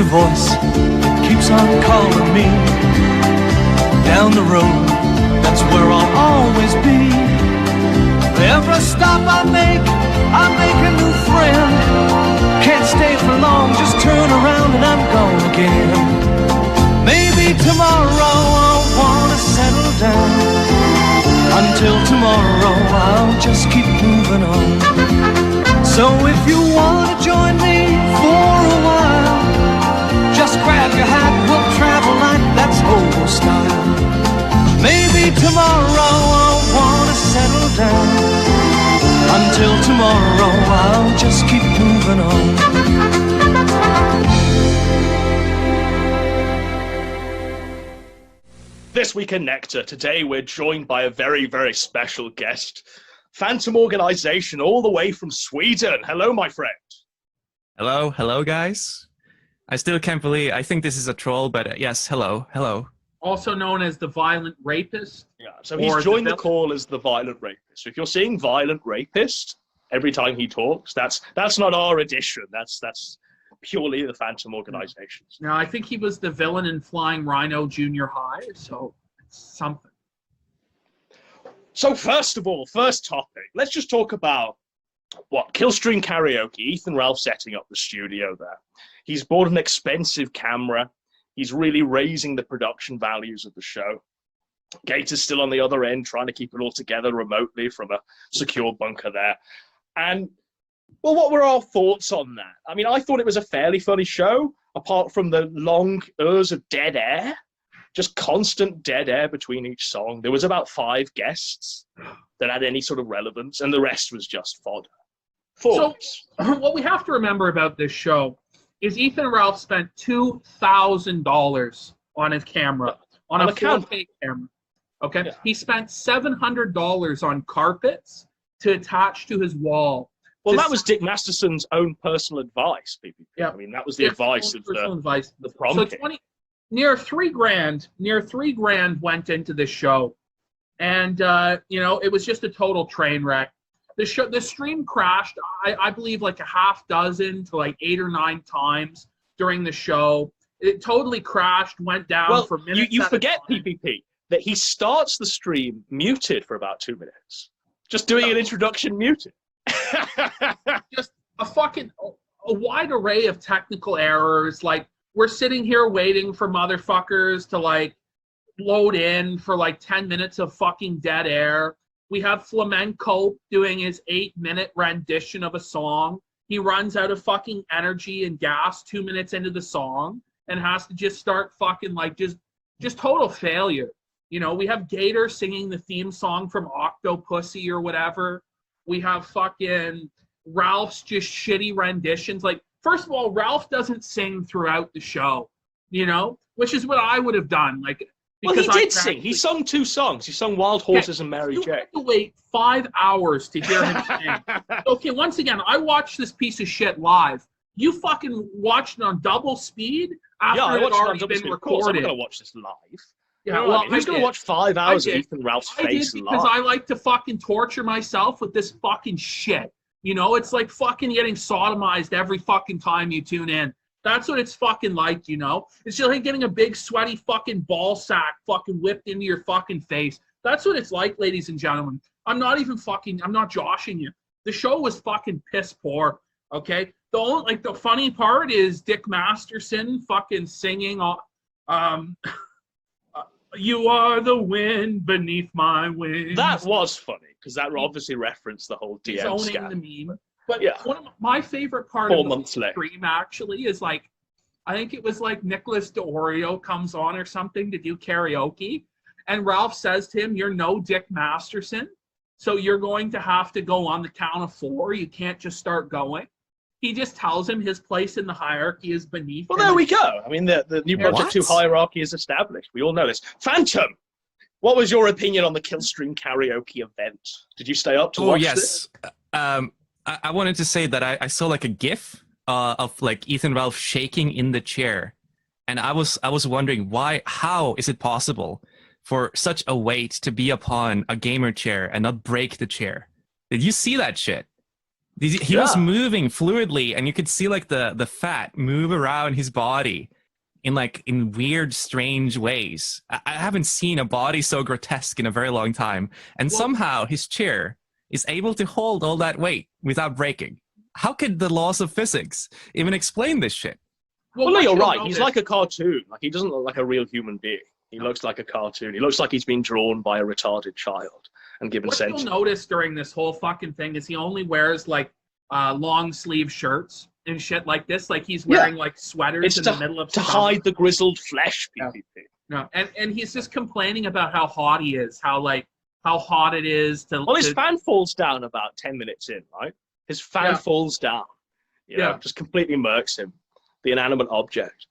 voice that keeps on calling me. Down the road, that's where I'll always be. Every stop I make a new friend. Can't stay for long, just turn around and I'm gone again. Maybe tomorrow I'll wanna settle down. Until tomorrow I'll just keep moving on. So if you wanna join me for a while, just grab your hat, we'll travel like that's old style. Maybe tomorrow I'll wanna settle down. Until tomorrow I'll just keep moving on. This week in Nectar, today we're joined by a very, very special guest. Phantom Organization, all the way from Sweden. Hello, my friend. Hello, guys. I still can't believe, I think this is a troll, but yes, hello. Also known as the Violent Rapist. Yeah, so he's joined the call as the Violent Rapist. So if you're seeing Violent Rapist every time he talks, that's not our edition. That's purely the Phantom Organization. Now, I think he was the villain in Flying Rhino Junior High, so it's something. So first of all, first topic, let's just talk about Killstream Karaoke. Ethan Ralph setting up the studio there. He's bought an expensive camera. He's really raising the production values of the show. Gator's still on the other end, trying to keep it all together remotely from a secure bunker there. And, well, what were our thoughts on that? I mean, I thought it was a fairly funny show, apart from the long hours of dead air. Just constant dead air between each song. There was about 5 guests that had any sort of relevance, and the rest was just fodder. So, what we have to remember about this show is Ethan Ralph spent $2,000 on his camera, on a 4K camera. Okay, yeah. He spent $700 on carpets to attach to his wall. Well, that was Dick Masterson's own personal advice, PPP. Yeah, I mean that was the advice of the prom so king. Near $3 grand went into this show, and it was just a total train wreck. The stream crashed, I believe, like a half dozen to like 8 or 9 times during the show. It totally crashed, went down for minutes. You forget, PPP, that he starts the stream muted for about 2 minutes. Just doing an introduction muted. Just a wide array of technical errors. Like, we're sitting here waiting for motherfuckers to like load in for like 10 minutes of fucking dead air. We have Flamenco doing his 8-minute rendition of a song. He runs out of fucking energy and gas 2 minutes into the song and has to just start fucking like just total failure. You know, we have Gator singing the theme song from Octopussy or whatever. We have fucking Ralph's just shitty renditions. Like, first of all, Ralph doesn't sing throughout the show, which is what I would have done. Like, well, he did sing. He sung 2 songs. He sung Wild Horses and Mary J. You had to wait 5 hours to hear him sing. Okay, once again, I watched this piece of shit live. You fucking watched it on double speed after it had already been recorded. Of course, I'm going to watch this live. Yeah, well, who's going to watch 5 hours of Ethan Ralph's face live? Because I like to fucking torture myself with this fucking shit. It's like fucking getting sodomized every fucking time you tune in. That's what it's fucking like, It's just like getting a big sweaty fucking ball sack fucking whipped into your fucking face. That's what it's like, ladies and gentlemen. I'm not joshing you. The show was fucking piss poor, okay? The funny part is Dick Masterson fucking singing you are the wind beneath my wings. That was funny, because that obviously referenced the whole DM scam. The meme. But one of my favorite part of the stream actually is like, I think it was like Nicholas DeOrio comes on or something to do karaoke, and Ralph says to him, "You're no Dick Masterson, so you're going to have to go on the count of 4. You can't just start going." He just tells him his place in the hierarchy is beneath. Well, there we go. I mean, the New Project 2 hierarchy is established. We all know this. Phantom, what was your opinion on the Killstream Karaoke event? Did you stay up to watch this? I wanted to say that I saw like a GIF of like Ethan Ralph shaking in the chair, and I was wondering how is it possible for such a weight to be upon a gamer chair and not break the chair? Did you see that shit? He was moving fluidly, and you could see like the fat move around his body in weird, strange ways. I haven't seen a body so grotesque in a very long time. And somehow his chair is able to hold all that weight without breaking. How could the laws of physics even explain this shit? Well, no, you're right. He's like a cartoon. Like, he doesn't look like a real human being. He looks like a cartoon. He looks like he's been drawn by a retarded child and given sentence. What you'll notice during this whole fucking thing is he only wears like long sleeve shirts and shit like this. Like he's wearing like sweaters in the middle of to hide the grizzled flesh. PvP. No, and he's just complaining about how hot he is, how hot it is to. Well, his fan falls down about 10 minutes in, right? His fan falls down. You know, just completely murks him. The inanimate object.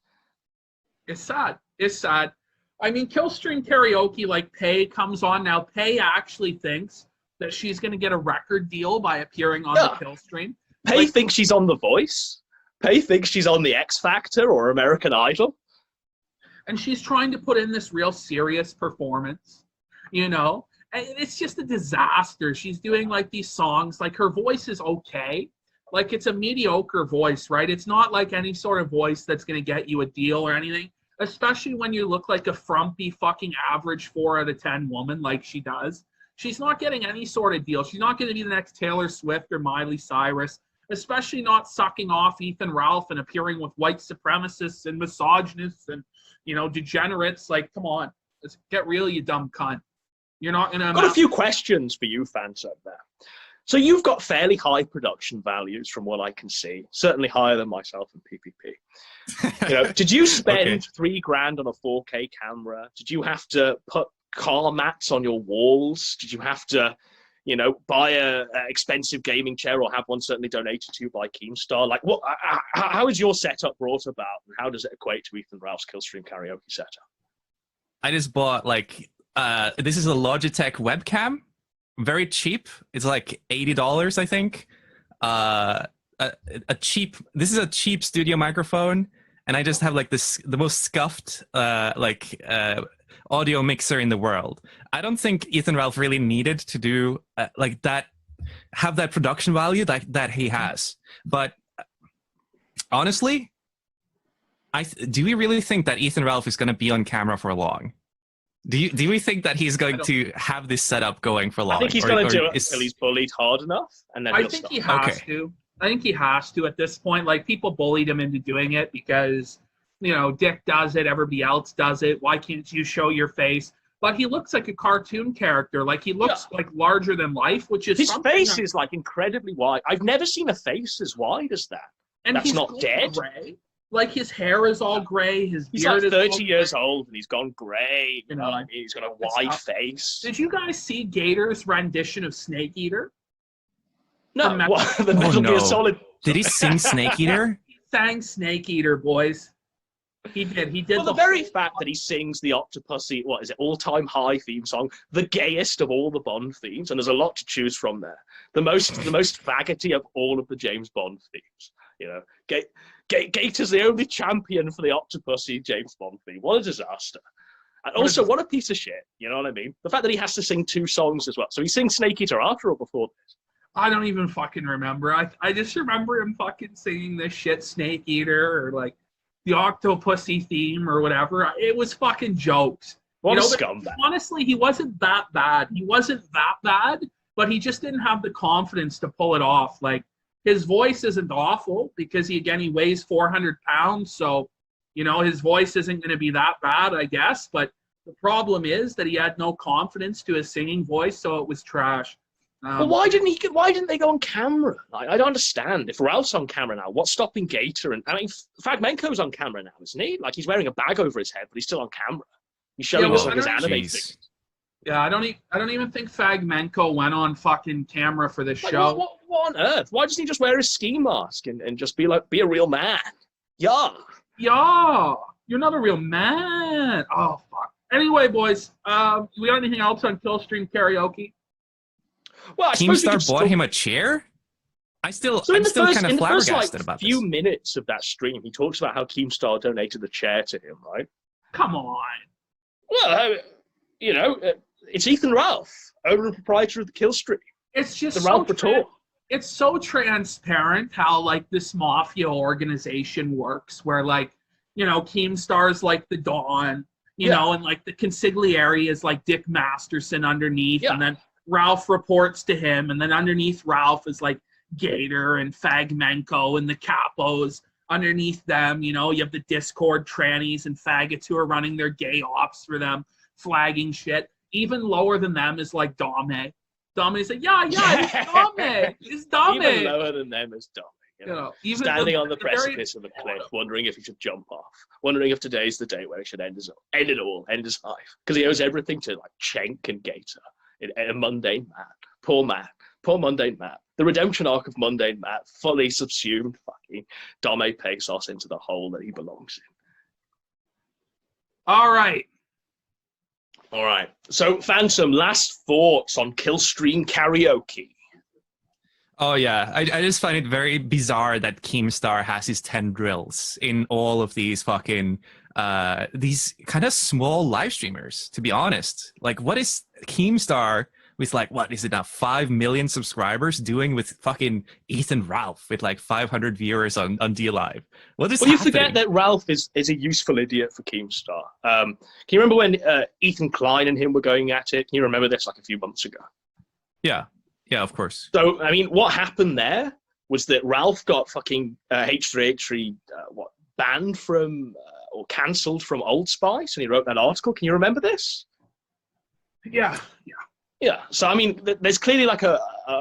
It's sad. It's sad. I mean, Killstream Karaoke, like Pei comes on now. Pei actually thinks that she's going to get a record deal by appearing on the Killstream. Pei thinks she's on The Voice. Pei thinks she's on The X Factor or American Idol. And she's trying to put in this real serious performance, you know? And it's just a disaster. She's doing like these songs, like her voice is okay. Like it's a mediocre voice, right? It's not like any sort of voice that's going to get you a deal or anything, especially when you look like a frumpy fucking average 4 out of 10 woman like she does. She's not getting any sort of deal. She's not going to be the next Taylor Swift or Miley Cyrus, especially not sucking off Ethan Ralph and appearing with white supremacists and misogynists and, you know, degenerates. Like, come on, let's get real, you dumb cunt. You're not going to... I've got a few questions for you fans out there. So you've got fairly high production values from what I can see, certainly higher than myself in PvP. You know, did you spend $3,000 on a 4K camera? Did you have to put car mats on your walls? Did you have to, you know, buy a expensive gaming chair or have one certainly donated to you by Keemstar? Like, what? How is your setup brought about, and how does it equate to Ethan Ralph's Killstream Karaoke setup? I just bought like this is a Logitech webcam. Very cheap. It's like $80, I think. This is a cheap studio microphone, and I just have like the most scuffed audio mixer in the world. I don't think Ethan Ralph really needed to do like that, have that production value that he has. But honestly, do we really think that Ethan Ralph is going to be on camera for long? Do we think that he's going to have this setup going for long? I think he's going to do it until he's bullied hard enough, and then I think he has to. I think he has to at this point. Like, people bullied him into doing it because, you know, Dick does it, everybody else does it. Why can't you show your face? But he looks like a cartoon character. Like, he looks like larger than life, which is his face is like incredibly wide. I've never seen a face as wide as that. And that's not dead. Gray. Like, his hair is all gray. His he's beard like 30 years gray. old and he's gone gray. You know what I mean? He's got a wide face. Did you guys see Gator's rendition of Snake Eater? No. The Metal Gear Solid. Did he sing Snake Eater? He sang Snake Eater, boys. He did. He did. Well, the very fact that he sings the Octopussy, what is it, all-time high theme song, the gayest of all the Bond themes, and there's a lot to choose from there. The most faggoty of all of the James Bond themes. You know, Gator's the only champion for the Octopussy James Bond theme. What a disaster. And also, what a piece of shit. You know what I mean? The fact that he has to sing 2 songs as well. So he sings Snake Eater after or before this? I don't even fucking remember. I just remember him fucking singing this shit Snake Eater or like the Octopussy theme or whatever. It was fucking jokes. What a scumbag. Honestly, he wasn't that bad. He wasn't that bad, but he just didn't have the confidence to pull it off. Like, his voice isn't awful because he weighs 400 pounds. So, you know, his voice isn't going to be that bad, I guess. But the problem is that he had no confidence to his singing voice, so it was trash. Well, why didn't they go on camera? Like, I don't understand. If Ralph's on camera now, what's stopping Gator? And I mean, Fragmento's on camera now, isn't he? Like, he's wearing a bag over his head, but he's still on camera. He's showing us like his anime thing. Yeah, I don't even think Fragmento went on fucking camera for this show. What on earth? Why doesn't he just wear his ski mask and just be a real man? Yeah. Yeah. You're not a real man. Oh, fuck. Anyway, boys, we got anything else on Killstream Karaoke? Well, Keemstar bought him a chair? I'm still kind of flabbergasted about this. In the few minutes of that stream, he talks about how Keemstar donated the chair to him, right? Come on. Well, you know, it's Ethan Ralph, owner and proprietor of the Killstream. It's just the Ralph Retort. it's so transparent how like this mafia organization works, where like, you know, Keemstar's like the Don, you know, and like the consigliere is like Dick Masterson underneath, and then Ralph reports to him, and then underneath Ralph is like Gator and Fagmenko and the Capos. Underneath them, you know, you have the Discord trannies and faggots who are running their gay ops for them, flagging shit. Even lower than them is like Dame. Dame's like, it's Dame. It's Dame. Even lower than them is Dame. You know, even standing on the precipice of the cliff, wondering if he should jump off, wondering if today's the day where he should end his life, because he owes everything to like Cenk and Gator, a mundane man, poor mundane Matt. The redemption arc of mundane Matt fully subsumed fucking Dame Pesos into the hole that he belongs in. All right. So, Phantom, last thoughts on Killstream Karaoke. Oh yeah, I just find it very bizarre that Keemstar has his tendrils in all of these fucking these kind of small live streamers. To be honest, like, what is Keemstar with like, what is it now, 5 million subscribers doing with fucking Ethan Ralph with like 500 viewers on D Live? What is? Well, you forget that Ralph is a useful idiot for Keemstar. Can you remember when Ethan Klein and him were going at it? Can you remember this like a few months ago? Yeah, of course. So, I mean, what happened there was that Ralph got fucking H3H3 banned from or cancelled from Old Spice, and he wrote that article. Can you remember this? Yeah. So, I mean, there's clearly like a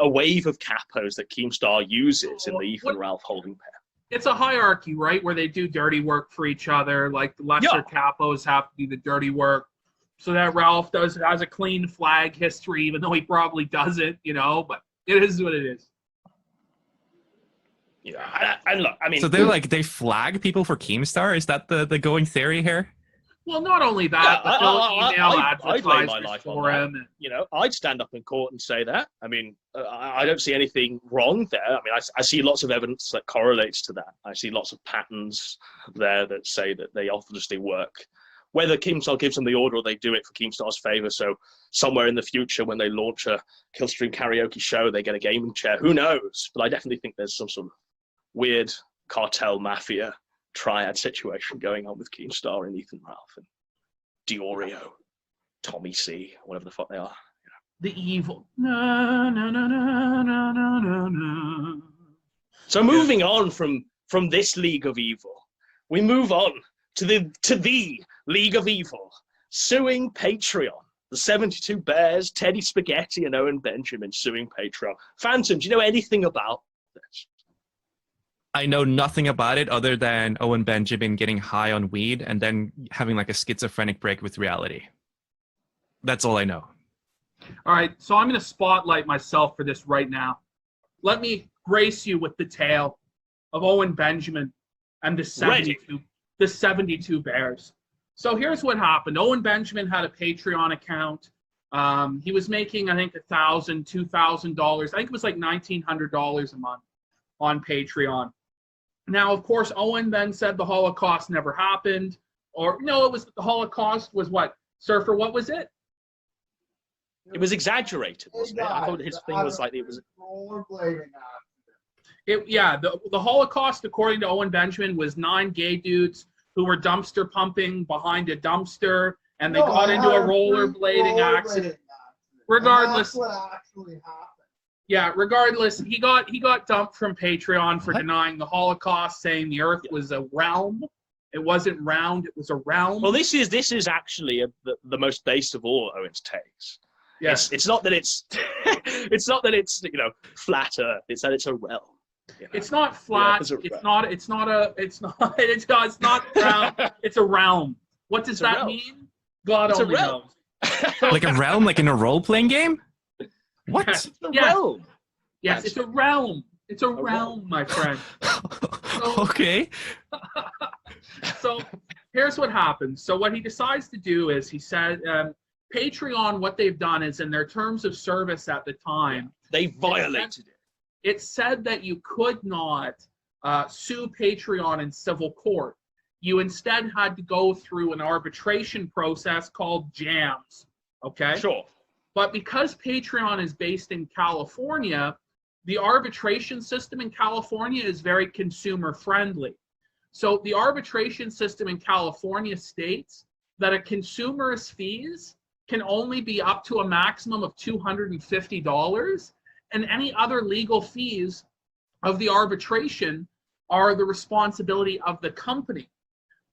wave of capos that Keemstar uses in the Ethan Ralph holding pair. It's a hierarchy, right, where they do dirty work for each other. Like the lesser capos have to do the dirty work, so that Ralph has a clean flag history, even though he probably doesn't, you know. But it is what it is. Yeah, and look, I mean, so they flag people for Keemstar. Is that the going theory here? Well, not only that, but they'll email advertisers for him. You know, I'd stand up in court and say that. I mean, I don't see anything wrong there. I mean, I see lots of evidence that correlates to that. I see lots of patterns there that say that they obviously work. Whether Keemstar gives them the order or they do it for Keemstar's favor, so somewhere in the future when they launch a Killstream Karaoke show, they get a gaming chair. Who knows? But I definitely think there's some sort of weird cartel mafia triad situation going on with Keemstar and Ethan Ralph and Diorio, Tommy C, whatever the fuck they are. You know. The evil. No. So moving on from this League of Evil, we move on to the League of Evil, suing Patreon. The 72 Bears, Teddy Spaghetti, and Owen Benjamin suing Patreon. Phantom, do you know anything about this? I know nothing about it other than Owen Benjamin getting high on weed and then having like a schizophrenic break with reality. That's all I know. All right, so I'm going to spotlight myself for this right now. Let me grace you with the tale of Owen Benjamin and the 72 Bears. So here's what happened. Owen Benjamin had a Patreon account. He was making, I think, $1,000, $2,000. I think it was like $1,900 a month on Patreon. Now, of course, Owen then said the Holocaust never happened. Or, no, it was the Holocaust was what? Surfer, what was it? It was exaggerated, wasn't it? I thought his thing was like it was rollerblading. The Holocaust, according to Owen Benjamin, was 9 gay dudes who were dumpster pumping behind a dumpster, and they got into a rollerblading accident. Regardless, that's what actually happened. Yeah, regardless, he got dumped from Patreon for denying the Holocaust, saying the Earth was a realm. It wasn't round; it was a realm. Well, this is actually the most based of all Owen's takes. Yes, it's not that it's it's not that it's flat Earth. It's that it's a realm. You know? It's not flat. It's not round. It's a realm. What does that mean? God only knows. Like a realm, like in a role-playing game? What? It's a realm. Yes, it's a realm. It's a realm, my friend. Okay. So here's what happens. So what he decides to do is he said, Patreon, what they've done is in their terms of service at the time, they violated it. It said that you could not sue Patreon in civil court. You instead had to go through an arbitration process called JAMS. Okay? Sure. But because Patreon is based in California, the arbitration system in California is very consumer friendly. So the arbitration system in California states that a consumer's fees can only be up to a maximum of $250, and any other legal fees of the arbitration are the responsibility of the company.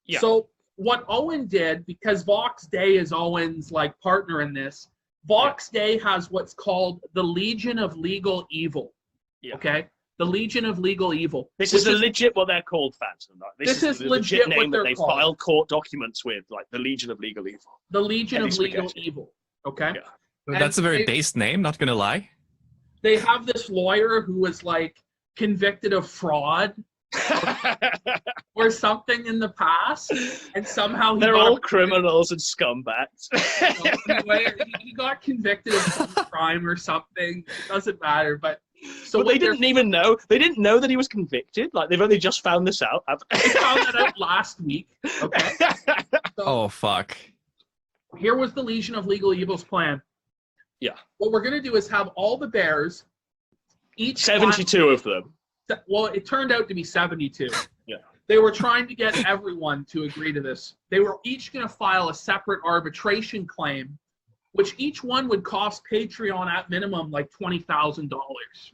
Yeah. So what Owen did, because Vox Day is Owen's like partner in this, Vox Day has what's called the Legion of Legal Evil. Yeah. Okay? The Legion of Legal Evil. This is legit what they're called, Phantom. Like, This is the legit name what that they're they called. filed court documents with, like the Legion of Legal Evil. The Legion Heavy of Legal spaghetti. Evil. Okay? Yeah. And That's a very they- based name, not gonna lie. They have this lawyer who was like convicted of fraud or something in the past, and somehow he They're got all criminals and scumbags. anyway, he got convicted of some crime or something. It doesn't matter, but so But what they they're- didn't even know. They didn't know that he was convicted. Like they've only just found this out. they found that out last week. Okay. So Oh fuck. here was the Legion of Legal Evil's plan. Yeah. What we're gonna do is have all the bears, each 72 of them. Well, it turned out to be 72. Yeah. They were trying to get everyone to agree to this. They were each going to file a separate arbitration claim, which each one would cost Patreon at minimum like $20,000,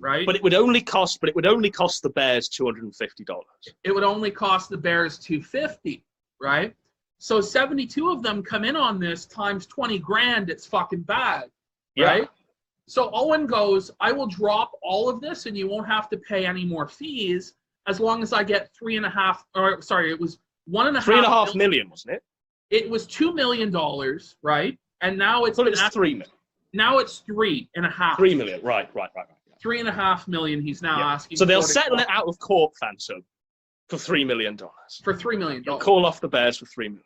right? But it would only cost the Bears $250. It would only cost the Bears $250, right? So 72 of them come in on this times 20 grand. It's fucking bad, right? So Owen goes, I will drop all of this and you won't have to pay any more fees as long as I get it was $1.5 million, wasn't it? It was $2 million, right? And now it's Well, it's 3 million. now it's 3.5. 3 million. Right. 3.5 million he's now asking. So they'll for to settle go it out of court, Phantom, for $3 million. for $3 million. You'll call off the Bears for $3 million.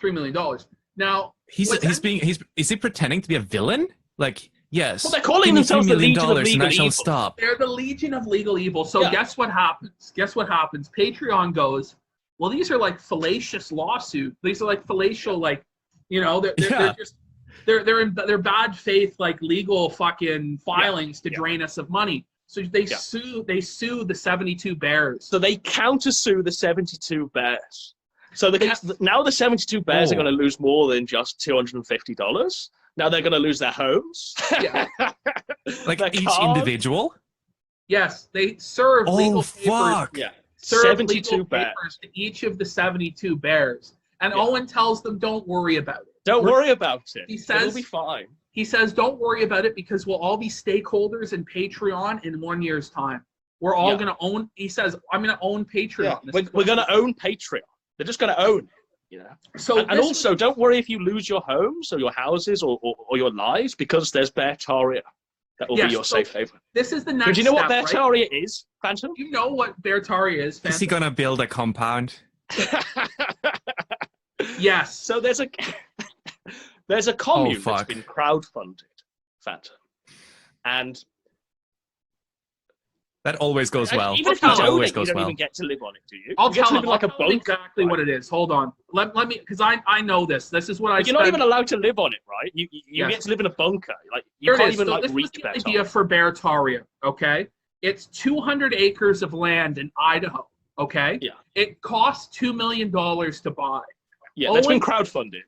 $3 million. Now Is he pretending to be a villain? Like, yes. Well, they're calling give me themselves $3 the million Legion of and Legal I shall Evil. stop. they're the Legion of Legal Evil. So Yeah. guess what happens? Patreon goes, well, these are like fallacious lawsuits. These are like fallacious, like, you know, they're Yeah. just they're bad faith like legal fucking filings to Yeah. drain us of money. So they sue the 72 Bears. So they countersue the 72 Bears. So now the 72 Bears are Oh. going to lose more than just $250. Now they're going to lose their homes. Yeah. Like their each cars. individual? Yes, they serve Oh legal papers. Oh, fuck. Yeah. Serve 72 legal Bears. papers to each of the 72 Bears. And Yeah. Owen tells them, don't worry about it. Don't worry about it. He It'll says- be fine. He says, don't worry about it because we'll all be stakeholders in Patreon in 1 year's time. We're all Yeah. going to own, he says, I'm going to own Patreon. Yeah. This is We're going to own Patreon. They're just going to own it. You know? So And this- also, don't worry if you lose your homes or your houses or your lives because there's Beartaria. That will Yes, be your so- safe haven. this is the next But do you know what step, right? Beartaria is, Phantom? You know what Beartaria is, Is he Phantom? gonna build a compound? Yes. So there's a commune that's fuck. been crowdfunded, Phantom, and That always goes well. even if I'll you tell donate, always you goes don't well. even get to live on it, do you? I'll you get tell to live him, in like I'll a tell him bunker. exactly what it is. Hold on. Let me, because I know this. This is what I But you're not spent- even allowed to live on it, right? You Yes. get to live in a bunker. Like you Here it can't is. even So like this was reach the Beartaria. idea for Beartaria, okay? It's 200 acres of land in Idaho, okay? Yeah. It costs $2 million to buy. Yeah, that's been Owen- crowdfunded.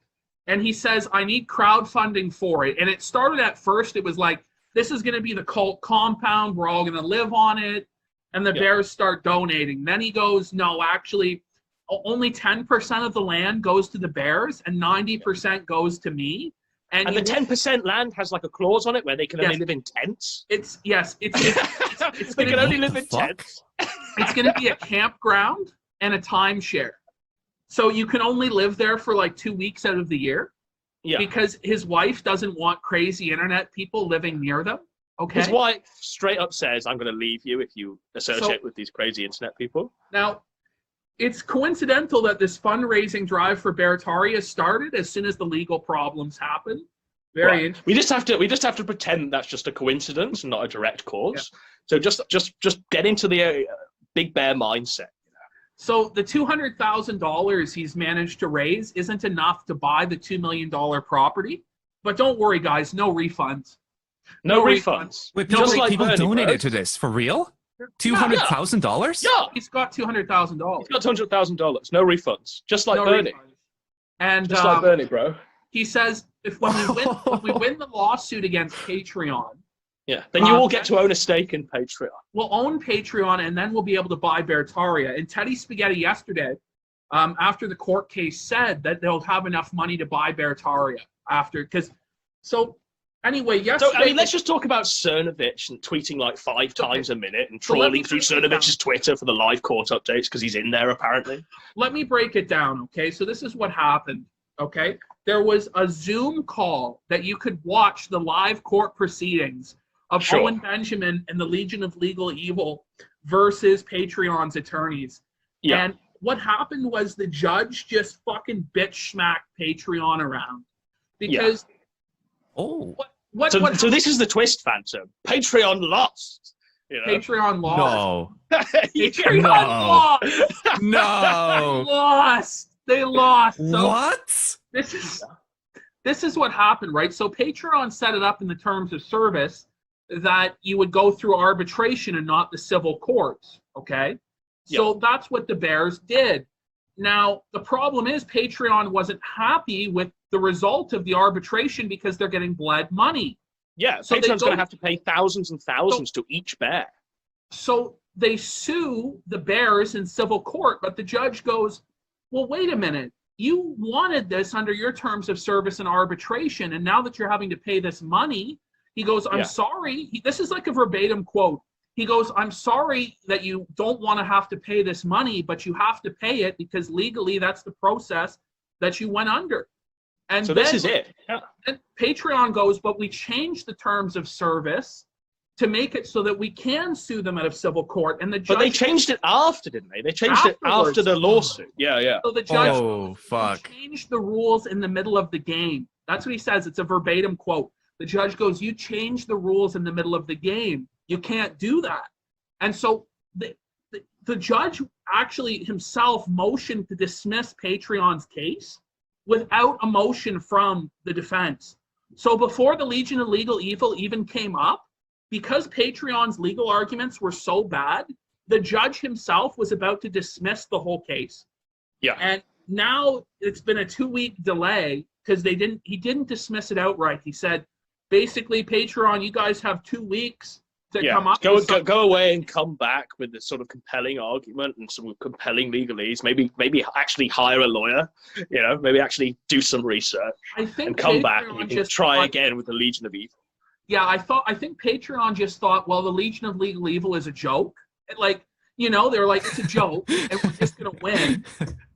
And he says, I need crowdfunding for it. And it started at first, it was like, this is going to be the cult compound. We're all going to live on it. And the Yeah. Bears start donating. Then he goes, no, actually, only 10% of the land goes to the Bears and 90% goes to me. And you the 10% land has like a clause on it where they can only live in tents. it's They gonna can only be- live the in fuck? tents. it's going to be a campground and a timeshare. So you can only live there for like 2 weeks out of the year Yeah. because his wife doesn't want crazy internet people living near them. Okay. His wife straight up says, I'm going to leave you if you associate with these crazy internet people. Now, it's coincidental that this fundraising drive for Beartaria started as soon as the legal problems happened. Very Right. interesting. We just have to pretend that's just a coincidence and not a direct cause. So just get into the big bear mindset. So the $200,000 he's managed to raise isn't enough to buy the $2 million property. But don't worry, guys, no refunds. No, No refunds. Wait, No, people, Just like people Bernie, donated bro. to this for real? $200,000? Yeah, He's got $200,000. he's got $200,000. No refunds. Just like No Bernie. refunds. And Just like Bernie, bro. he says if when we win the lawsuit against Patreon, Yeah. Then you all get to own a stake in Patreon. we'll own Patreon and then we'll be able to buy Bertaria. And Teddy Spaghetti yesterday, after the court case, said that they'll have enough money to buy Bertaria after. Anyway, yesterday. So, I mean, let's just talk about Cernovich and tweeting like 5 times a minute and So let me trawling through break it down. Cernovich's Twitter for the live court updates because he's in there apparently. Let me break it down, okay? So this is what happened, okay? There was a Zoom call that you could watch the live court proceedings of Sure. Owen Benjamin and the Legion of Legal Evil versus Patreon's attorneys. Yeah. And what happened was the judge just fucking bitch smacked Patreon around. Because Oh. what So this is the twist, Phantom. Patreon lost. You know? Patreon lost. No. Patreon No. lost. No. They lost. So What? this is what happened, right? So Patreon set it up in the terms of service that you would go through arbitration and not the civil courts, okay? So that's what the Bears did. Now, the problem is Patreon wasn't happy with the result of the arbitration because they're getting bled money. Yeah, So they Patreon's going go- to have to pay thousands and thousands to each bear. So they sue the Bears in civil court, but the judge goes, well, wait a minute. You wanted this under your terms of service and arbitration, and now that you're having to pay this money, he goes, I'm Yeah. sorry. This is like a verbatim quote. He goes, I'm sorry that you don't want to have to pay this money, but you have to pay it because legally that's the process that you went under. And So then, this is it. Yeah. then Patreon goes, but we changed the terms of service to make it so that we can sue them out of civil court. And the judge, But they changed it after, didn't they? They changed it Afterwards. after the lawsuit. Yeah, yeah. so the judge Oh, fuck. changed the rules in the middle of the game. That's what he says. It's a verbatim quote. The judge goes, you changed the rules in the middle of the game. You can't do that. And so the judge actually himself motioned to dismiss Patreon's case without a motion from the defense. So before the Legion of Legal Evil even came up, because Patreon's legal arguments were so bad, the judge himself was about to dismiss the whole case. Yeah. And now it's been a 2-week delay because he didn't dismiss it outright. He said, basically, Patreon, you guys have 2 weeks to come up with something. Go away and come back with this sort of compelling argument and some compelling legalese. Maybe actually hire a lawyer, you know, maybe actually do some research I think and come back Patreon and you can just try thought- again with the Legion of Evil. Yeah, I think Patreon just thought, well, the Legion of Legal Evil is a joke. Like, you know, they're like, it's a joke and we're just going to win.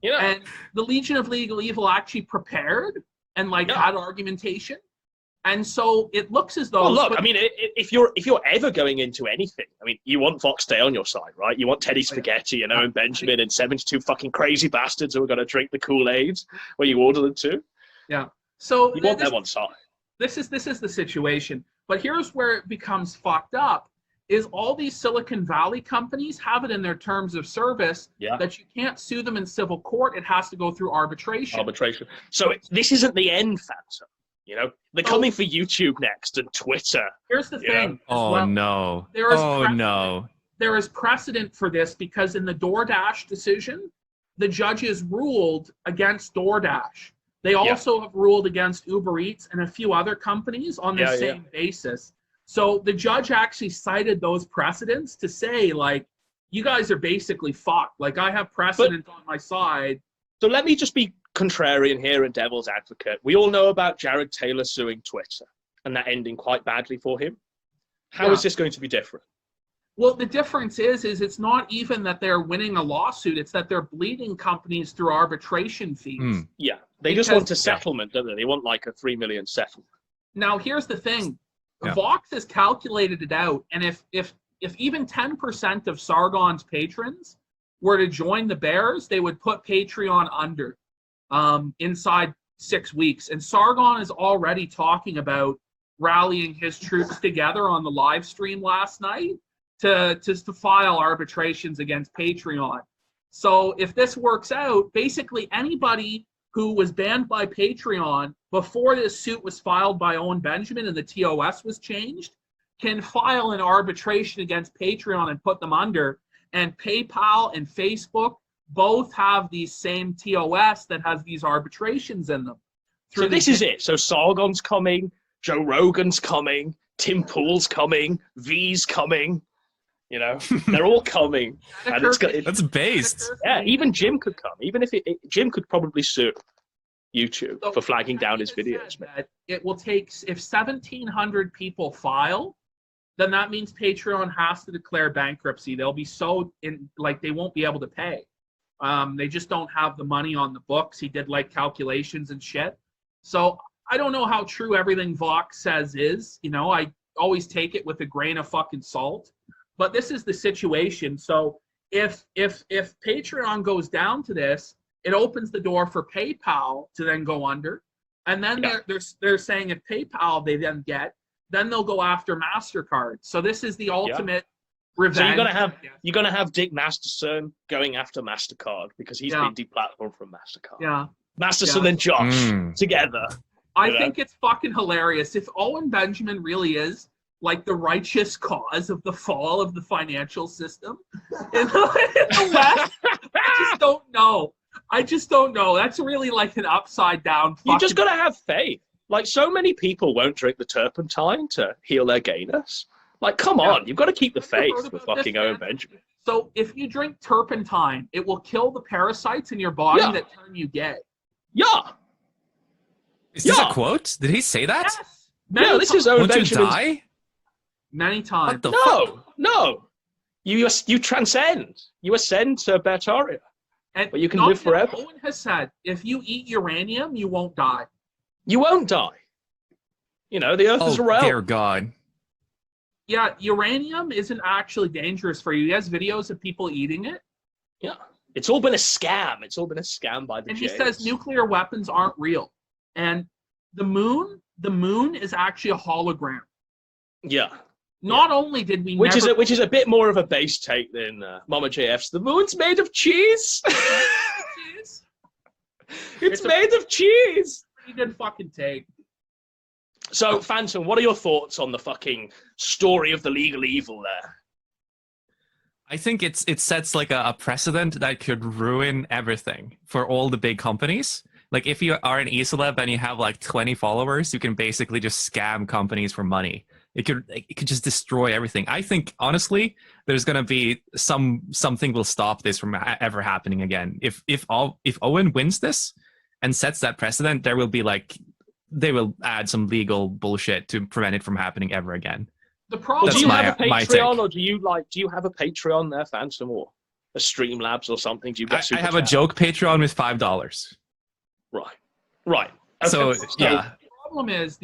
You know, And the Legion of Legal Evil actually prepared and had argumentation. And so it looks as though. well, look, I mean, if you're ever going into anything, I mean, you want Fox Day on your side, right? You want Teddy Spaghetti, you know, and Benjamin and 72 fucking crazy bastards who are going to drink the Kool-Aid where you order them to. Yeah. So You want them on side. this is the situation. But here's where it becomes fucked up: is all these Silicon Valley companies have it in their terms of service that you can't sue them in civil court. It has to go through arbitration. So this isn't the end, Phantom. You know, they're coming for YouTube next and Twitter. Here's the thing. as Oh, well. no. There is Oh, precedent. no. There is precedent for this because in the DoorDash decision, the judges ruled against DoorDash. They also have ruled against Uber Eats and a few other companies on the same basis. So the judge actually cited those precedents to say, like, you guys are basically fucked. Like, I have precedent on my side. So let me just be contrarian here and devil's advocate. We all know about Jared Taylor suing Twitter and that ending quite badly for him. How is this going to be different? Well, the difference is it's not even that they're winning a lawsuit. It's that they're bleeding companies through arbitration fees. Yeah, they just want a settlement, don't they? They want like a $3 million settlement. Now, here's the thing. Yeah. Vox has calculated it out, and if even 10% of Sargon's patrons were to join the Bears, they would put Patreon under inside 6 weeks. And Sargon is already talking about rallying his troops together on the live stream last night to file arbitrations against Patreon. So if this works out, basically anybody who was banned by Patreon before this suit was filed by Owen Benjamin and the TOS was changed, can file an arbitration against Patreon and put them under. And PayPal and Facebook both have these same TOS that has these arbitrations in them. So this is it. So Sargon's coming, Joe Rogan's coming, Tim Pool's coming, V's coming. You know, they're all coming. And That's based. Yeah, even Jim could come. Even if Jim could probably sue YouTube for flagging down his videos. Man. It will take, if 1,700 people file, then that means Patreon has to declare bankruptcy. They'll be so they won't be able to pay. They just don't have the money on the books. He did like calculations and shit. So I don't know how true everything Vox says is. You know, I always take it with a grain of fucking salt. But this is the situation. So if Patreon goes down to this, it opens the door for PayPal to then go under. And then they're saying if PayPal they then get, then they'll go after MasterCard. So this is the ultimate revenge. So you're gonna have Dick Masterson going after MasterCard because he's been deplatformed from MasterCard. Yeah. Masterson and Josh together. I think it's fucking hilarious. If Owen Benjamin really is like the righteous cause of the fall of the financial system in the West, I just don't know. That's really like an upside down. You just gotta have faith. Like, so many people won't drink the turpentine to heal their gayness. Like, come on, you've got to keep the faith with fucking Owen Benjamin. So if you drink turpentine, it will kill the parasites in your body that turn you gay. Yeah. Is this a quote? Did he say that? Yes. No, this is Owen Benjamin's... Won't you die? Many times. No. You transcend. You ascend to better area. But you can live forever. Owen has said, if you eat uranium, you won't die. You won't die. You know, the Earth is a realm. Oh, dear God. Yeah, uranium isn't actually dangerous for you. He has videos of people eating it. Yeah. It's all been a scam. It's all been a scam by the And Jays. he says nuclear weapons aren't real. And the moon is actually a hologram. Yeah. Not only did we which is a bit more of a base take than Mama JF's The moon's made of cheese. It's made of cheese. Pretty good fucking take. So, Phantom, what are your thoughts on the fucking story of the legal evil there? I think it sets like a precedent that could ruin everything for all the big companies. Like, if you are an e-celeb and you have like 20 followers, you can basically just scam companies for money. It could just destroy everything. I think, honestly, there's gonna be something will stop this from ever happening again. If Owen wins this and sets that precedent, there will be they will add some legal bullshit to prevent it from happening ever again. The problem. Do you have a Patreon, or do you have a Patreon there, Phantom, or a Streamlabs or something? Do you get I have a joke Patreon with $5. Right. Okay. So yeah. The problem is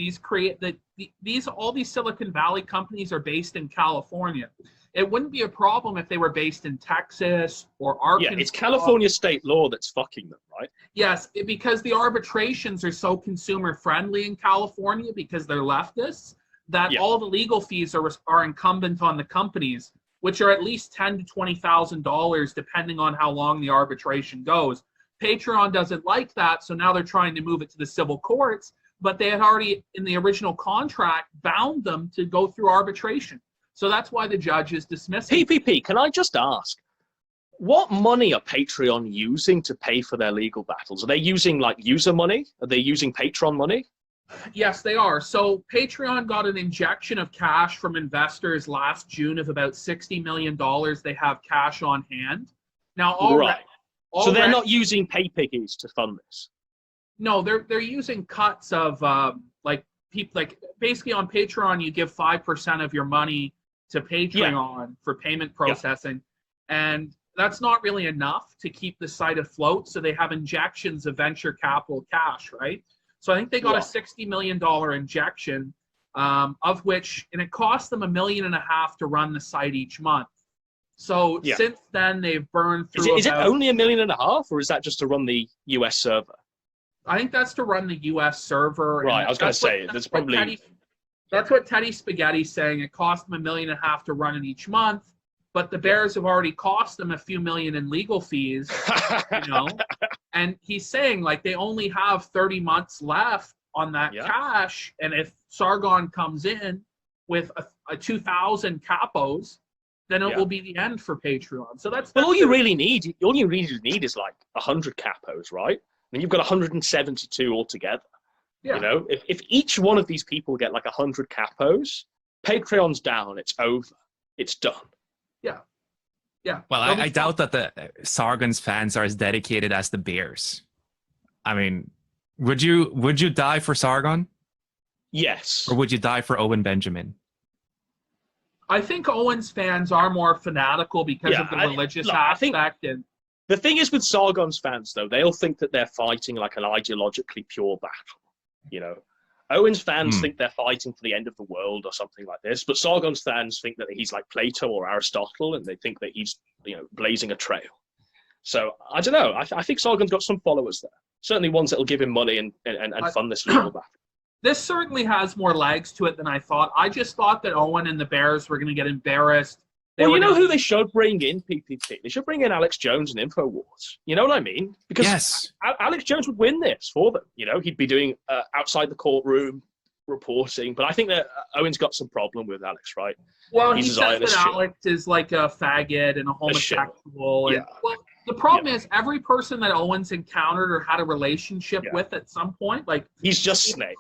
all these Silicon Valley companies are based in California. It wouldn't be a problem if they were based in Texas or Arkansas. Yeah, it's California state law that's fucking them, right? Yes, because the arbitrations are so consumer friendly in California because they're leftists that all the legal fees are incumbent on the companies, which are at least $10,000 to $20,000 depending on how long the arbitration goes. Patreon doesn't like that, so now they're trying to move it to the civil courts, but they had already, in the original contract, bound them to go through arbitration. So that's why the judge is dismissing. PPP, can I just ask, what money are Patreon using to pay for their legal battles? Are they using like user money? Are they using Patreon money? Yes, they are. So Patreon got an injection of cash from investors last June of about $60 million. They have cash on hand. Now, so they're not using pay piggies to fund this? No, they're using cuts of basically on Patreon, you give 5% of your money to Patreon for payment processing. And that's not really enough to keep the site afloat. So they have injections of venture capital cash, right? So I think they got a $60 million injection, of which, and it cost them $1.5 million to run the site each month. So since then, they've burned through. Is it only $1.5 million, or is that just to run the US server? I think that's to run the US server. Right, I was going to say, there's probably... That's what Teddy Spaghetti's saying. It cost them $1.5 million to run it each month, but the Bears have already cost them a few million in legal fees, you know? And he's saying, like, they only have 30 months left on that Yeah. cash, and if Sargon comes in with a 2,000 capos, then it Yeah. will be the end for Patreon. So that's Well, all you the- really need is like 100 capos, right? And you've got 172 altogether. yeah. You know, if each one of these people get like 100 capos, Patreon's down. It's over. It's done. Yeah. Well, They'll be I doubt that the Sargon's fans are as dedicated as the Bears. I mean, would you die for Sargon, Yes. or would you die for Owen Benjamin? I think Owen's fans are more fanatical because Yeah, of the I- religious look, I think- aspect, and The thing is with Sargon's fans, though, they'll think that they're fighting like an ideologically pure battle. You know, Owen's fans think they're fighting for the end of the world or something like this, but Sargon's fans think that he's like Plato or Aristotle, and they think that he's, you know, blazing a trail. So I don't know. I think Sargon's got some followers there. Certainly ones that'll give him money and fund this legal battle. this certainly has more legs to it than I thought. I just thought that Owen and the Bears were going to get embarrassed. Well, were you know gonna- who they should bring in PPP? They should bring in Alex Jones and InfoWars. You know what I mean? Because Yes. Alex Jones would win this for them. You know, he'd be doing outside the courtroom reporting. But I think that Owen's got some problem with Alex, right? Well, he He's a says Zionist that shit. Alex is like a faggot and a homosexual. And, Yeah. well, the problem is every person that Owens encountered or had a relationship Yeah. with at some point, like He's just snake.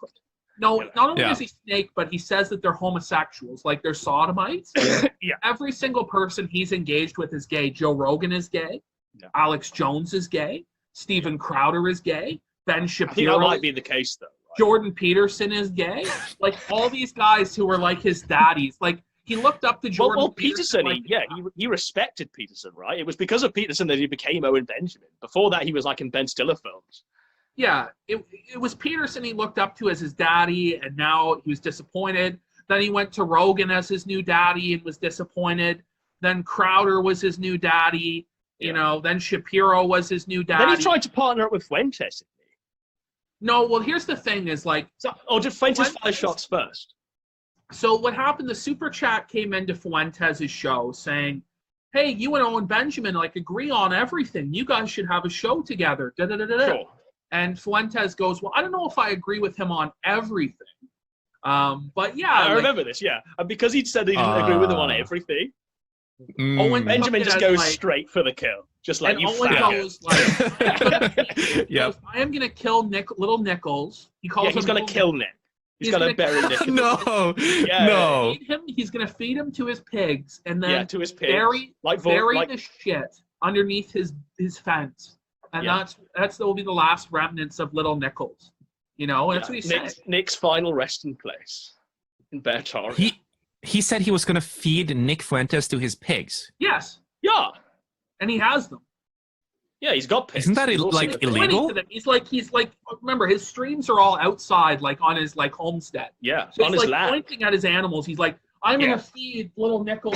no, Yeah. not only Yeah. is he snake, but he says that they're homosexuals, like they're sodomites. Yeah. Every single person he's engaged with is gay. Joe Rogan is gay. Yeah. Alex Jones is gay. Steven Crowder is gay. Ben I think Shapiro. that might be the case, though. Right? Jordan Peterson is gay. Like all these guys who were like his daddies. Like he looked up to Jordan Well, Peterson, like, he respected Peterson, right? It was because of Peterson that he became Owen Benjamin. Before that, he was like in Ben Stiller films. yeah, it was Peterson he looked up to as his daddy, and now he was disappointed. Then he went to Rogan as his new daddy and was disappointed. Then Crowder was his new daddy. You know, then Shapiro was his new daddy. Then he tried to partner up with Fuentes. Didn't he? No, well, here's the thing: is like, Or did Fuentes fire Fuentes- shots first? so what happened? The super chat came into Fuentes' show saying, "Hey, you and Owen Benjamin like agree on everything. You guys should have a show together." Da da da da. Sure. And Fuentes goes, "Well, I don't know if I agree with him on everything, but yeah." I like, remember this, yeah. And because he'd said he didn't agree with him on everything, Owen Benjamin took it just as, goes like- straight for the kill. Just like, and you Owen faggot. goes like, Yep. "I am gonna kill little Nichols." He calls Yeah, he's him going to Little kill Nick. He's going to bury Nick. in the- No. Yeah. No. Feed him. He's gonna feed him to his pigs, and then Yeah, to his pigs. bury Like, the shit underneath his fence, and Yeah. that will be the last remnants of little Nichols. You know, and that's what he said. Nick's final resting place in Bertara. He said he was going to feed Nick Fuentes to his pigs. Yes, Yeah. and he has them. Yeah, he's got pigs. Isn't that He's also like got- illegal? Pointing to them. He's like. Remember, his streams are all outside, like on his like homestead. Yeah, So on he's his like land. pointing at his animals. He's like, "I'm Yeah. gonna feed little Nichols."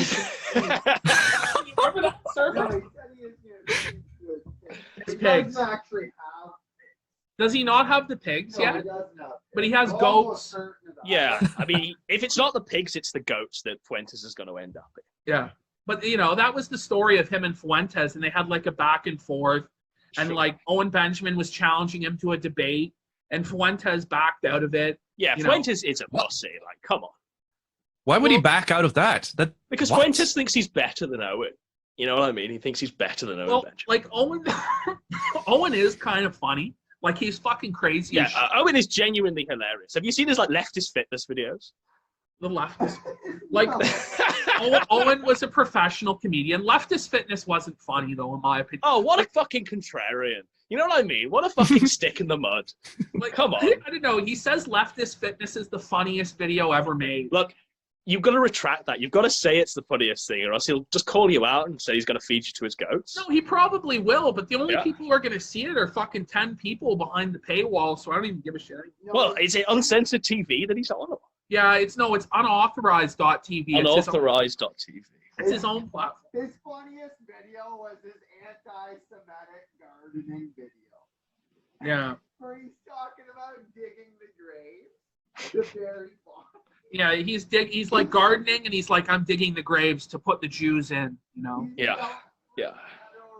Remember that No, servant? he said he is good. His He pigs. doesn't actually have. Does he not have the pigs No, yet? he doesn't have. But he has I'm almost goats. certain of that. Yeah, I mean, if it's not the pigs, it's the goats that Fuentes is going to end up in. Yeah. But you know, that was the story of him and Fuentes, and they had like a back and forth. And Sure. like Owen Benjamin was challenging him to a debate, and Fuentes backed out of it. Yeah, you know. Fuentes is a pussy. Like, come on. Why would he Well- back out of that? Because What? Fuentes thinks he's better than Owen. You know what I mean? He thinks he's better than Owen Well, Benjamin. like Owen, Owen is kind of funny. Like he's fucking crazy. Yeah, as shit. Owen is genuinely hilarious. Have you seen his like leftist fitness videos? The leftist. Like No. Owen was a professional comedian. Leftist fitness wasn't funny though, in my opinion. Oh, what a fucking contrarian. You know what I mean? What a fucking stick in the mud. Like, Come on. I don't know. He says leftist fitness is the funniest video ever made. Look, you've got to retract that. You've got to say it's the funniest thing, or else he'll just call you out and say he's going to feed you to his goats. No, he probably will, but the only Yeah. people who are going to see it are fucking 10 people behind the paywall, so I don't even give a shit. No, Well, is it uncensored TV that he's on? Or Yeah, it's unauthorized.tv. unauthorized.tv. It's his own platform. his funniest video was his anti-Semitic gardening video, Yeah. where he's talking about digging the grave, the very farm. Yeah, he's like gardening, and he's like, I'm digging the graves to put the Jews in, you know? Yeah. Yeah.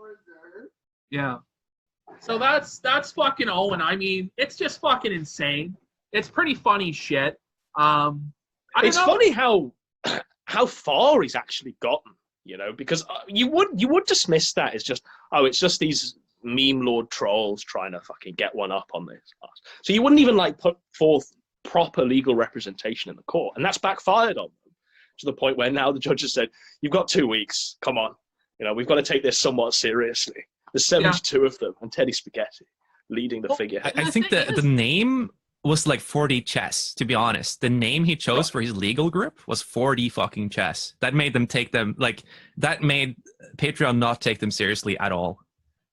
Reserve. Yeah. So that's fucking Owen. I mean, it's just fucking insane. It's pretty funny shit. I don't It's know. funny how far he's actually gotten, you know, because you would dismiss that as just, oh, it's just these meme lord trolls trying to fucking get one up on this. So you wouldn't even like put forth proper legal representation in the court, and that's backfired on them to the point where now the judge has said, you've got 2 weeks, come on, you know, we've got to take this somewhat seriously. There's 72 of them, and Teddy Spaghetti leading the figure. I think the name was like 4D chess, to be honest. The name he chose for his legal group was 4D fucking chess. That made them take them, like, that made Patreon not take them seriously at all.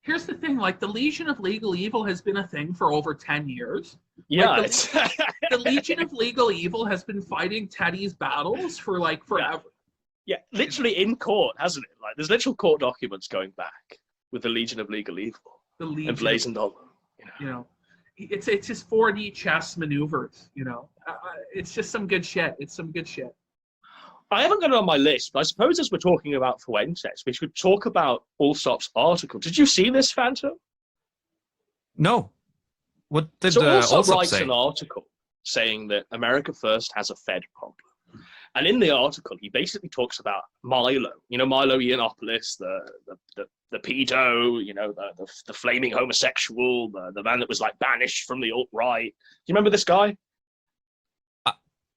Here's the thing, like, the Legion of Legal Evil has been a thing for over 10 years. Yeah, like, the Legion of Legal Evil has been fighting Teddy's battles for, like, forever. Yeah, literally in court, hasn't it? Like, there's literal court documents going back with the Legion of Legal Evil emblazoned on them. You know, it's just 4D chess maneuvers. You know, it's just some good shit. It's some good shit. I haven't got it on my list, but I suppose as we're talking about Fuentes, we should talk about Allsop's article. Did you see this, Phantom? No. What did So Allsop Allsop writes say? an article saying that America First has a Fed problem. And in the article, he basically talks about Milo. You know, Milo Yiannopoulos, the pedo, you know, the flaming homosexual, the man that was like banished from the alt-right. Do you remember this guy?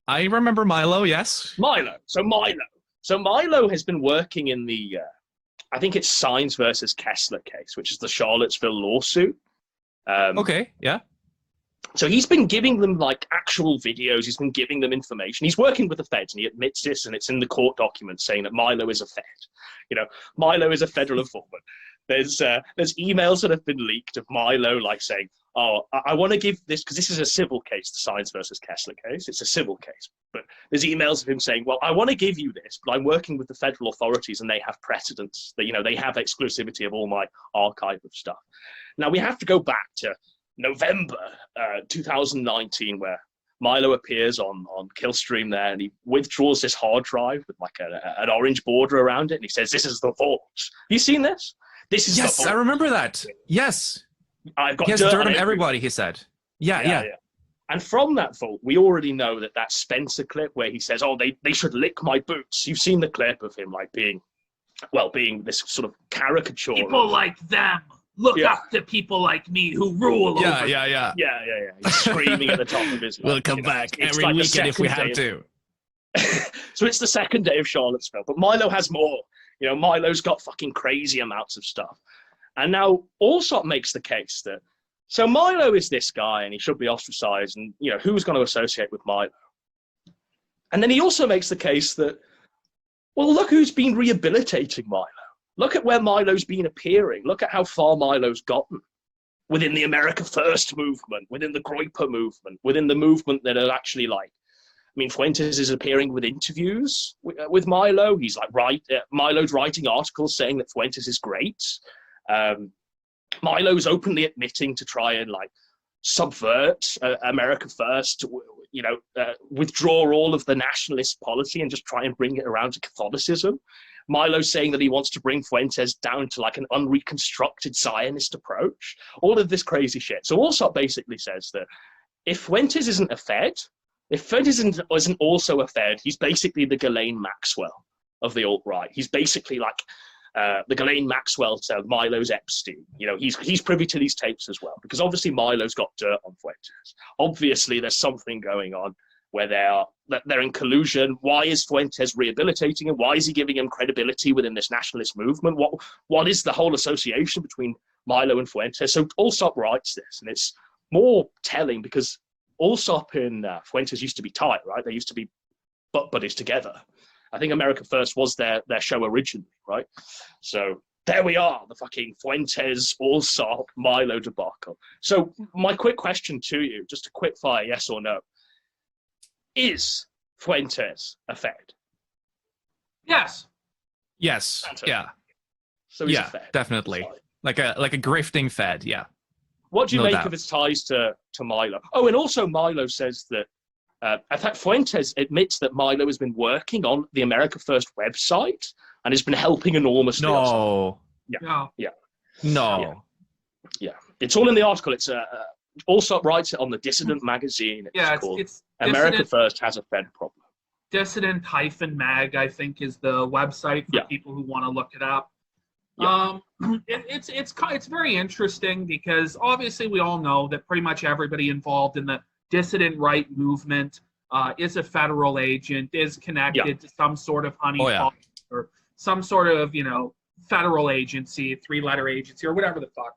I remember Milo, yes. Milo. So Milo has been working in the, I think it's Sines versus Kessler case, which is the Charlottesville lawsuit. Okay, yeah. So he's been giving them like actual videos. He's been giving them information. He's working with the feds, and he admits this, and it's in the court documents saying that Milo is a Fed. You know, Milo is a federal informant. There's emails that have been leaked of Milo like saying, "Oh, I want to give this," because this is a civil case, the Sines versus Kessler case. It's a civil case, but there's emails of him saying, "Well, I want to give you this, but I'm working with the federal authorities, and they have precedence. That, you know, they have exclusivity of all my archive of stuff." Now we have to go back to November 2019, where Milo appears on Killstream there, and he withdraws this hard drive with like an orange border around it, and he says, "This is the vault." Have you seen this? This is Yes, the vault. I remember that. Yes. I've got He has dirt dirt on on everybody, he said. Yeah. And from that vault, we already know that Spencer clip where he says, "Oh, they should lick my boots." You've seen the clip of him like being this sort of caricature. People like them look up to people like me who rule over them. Yeah. Yeah. He's screaming at the top of his lungs. We'll come you know. back It's every like the weekend if we second have day to. So it's the second day of Charlottesville, but Milo has more. You know, Milo's got fucking crazy amounts of stuff. And now Allsop makes the case that, so Milo is this guy and he should be ostracized, and, you know, who's going to associate with Milo? And then he also makes the case that, well, look who's been rehabilitating Milo. Look at where Milo's been appearing. Look at how far Milo's gotten within the America First movement, within the Groyper movement, within the movement that are actually like, I mean, Fuentes is appearing with interviews with Milo. He's like, Milo's writing articles saying that Fuentes is great. Milo's openly admitting to try and like subvert America First, you know, withdraw all of the nationalist policy and just try and bring it around to Catholicism. Milo's saying that he wants to bring Fuentes down to like an unreconstructed Zionist approach. All of this crazy shit. So Allsop basically says that if Fuentes isn't a Fed, if Fuentes isn't also a Fed, he's basically the Ghislaine Maxwell of the alt-right. He's basically like the Ghislaine Maxwell to Milo's Epstein. You know, he's privy to these tapes as well, because obviously Milo's got dirt on Fuentes. Obviously there's something going on where they're in collusion. Why is Fuentes rehabilitating him? Why is he giving him credibility within this nationalist movement? What is the whole association between Milo and Fuentes? So Allsop writes this, and it's more telling because Allsop and Fuentes used to be tight, right? They used to be butt buddies together. I think America First was their show originally, right? So there we are, the fucking Fuentes, Allsop, Milo debacle. So my quick question to you, just a quick fire, yes or no. Is Fuentes a Fed? Yes. Yes. Yeah. So he's a Yeah, Fed. definitely. Sorry. Like a grifting Fed, yeah. What do you No make doubt. of his ties to Milo? Oh, and also Milo says that, in fact, Fuentes admits that Milo has been working on the America First website and has been helping enormously. No. No. No. Yeah. It's all in the article. It's also writes it on the Dissident magazine. Yeah, called it's America Dissident, First Has a Fed Problem. Dissident-mag, I think, is the website for Yeah. people who want to look it up. Yeah. It's very interesting because obviously we all know that pretty much everybody involved in the dissident right movement is a federal agent, is connected to some sort of honeypot or some sort of, federal agency, 3-letter agency or whatever the fuck.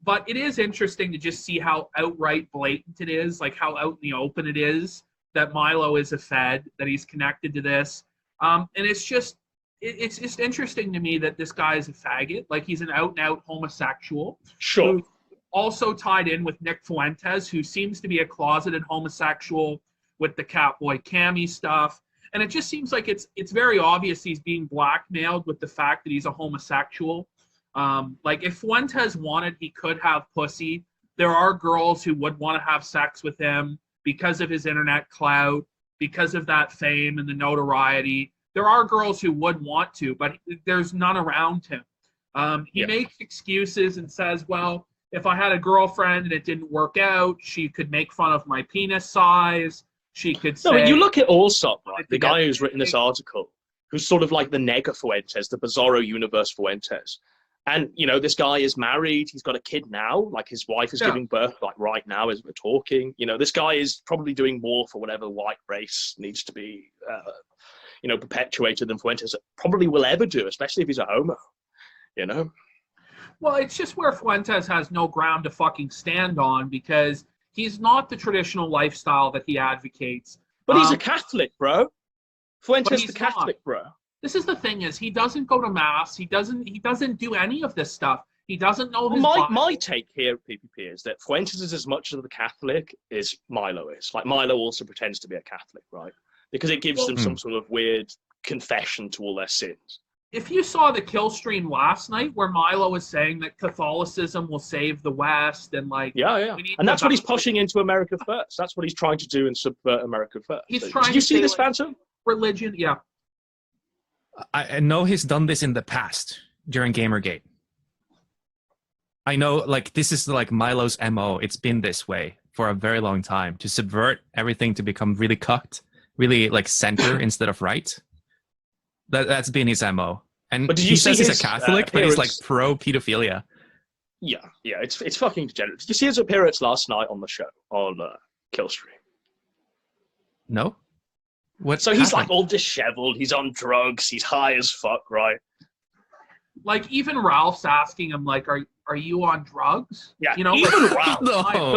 But it is interesting to just see how outright blatant it is, like how out in the open it is that Milo is a Fed, that he's connected to this. And it's just interesting to me that this guy is a faggot. Like, he's an out-and-out homosexual. Sure. Who's also tied in with Nick Fuentes, who seems to be a closeted homosexual with the Catboy Cammy stuff. And it just seems like it's very obvious he's being blackmailed with the fact that he's a homosexual. Like, if Fuentes wanted, he could have pussy. There are girls who would want to have sex with him because of his internet clout, because of that fame and the notoriety. There are girls who would want to, but there's none around him. He makes excuses and says, well, if I had a girlfriend and it didn't work out, she could make fun of my penis size. She could say... No, you look at Allsop, right? The guy who's written this article, who's sort of like the nega Fuentes, the Bizarro Universe Fuentes. And, this guy is married. He's got a kid now. Like, his wife is giving birth, like, right now as we're talking. This guy is probably doing more for whatever white race needs to be... perpetuated than Fuentes probably will ever do, especially if he's a homo, Well, it's just where Fuentes has no ground to fucking stand on because he's not the traditional lifestyle that he advocates. But he's a Catholic, bro. Fuentes the Catholic, not. bro. This is the thing is he doesn't go to mass. He doesn't do any of this stuff. He doesn't know his my take here, PPP, is that Fuentes is as much of the Catholic as Milo is. Like, Milo also pretends to be a Catholic, right? Because it gives them some sort of weird confession to all their sins. If you saw the kill stream last night where Milo was saying that Catholicism will save the West and like... Yeah. And that's what he's pushing into America First. That's what he's trying to do and subvert America First. Did you see this, Phantom? Religion, yeah. I know he's done this in the past during Gamergate. I know, like, this is like Milo's MO. It's been this way for a very long time, to subvert everything to become really cucked, really like center instead of right. That's been his MO. And but he says he's a Catholic, but he's like pro-pedophilia. Yeah, it's fucking degenerate. Did you see his appearance last night on the show, on Killstream? No? What? So he's like all disheveled, he's on drugs, he's high as fuck, right? Like, even Ralph's asking him, like, are you on drugs? Yeah, even Ralph, no.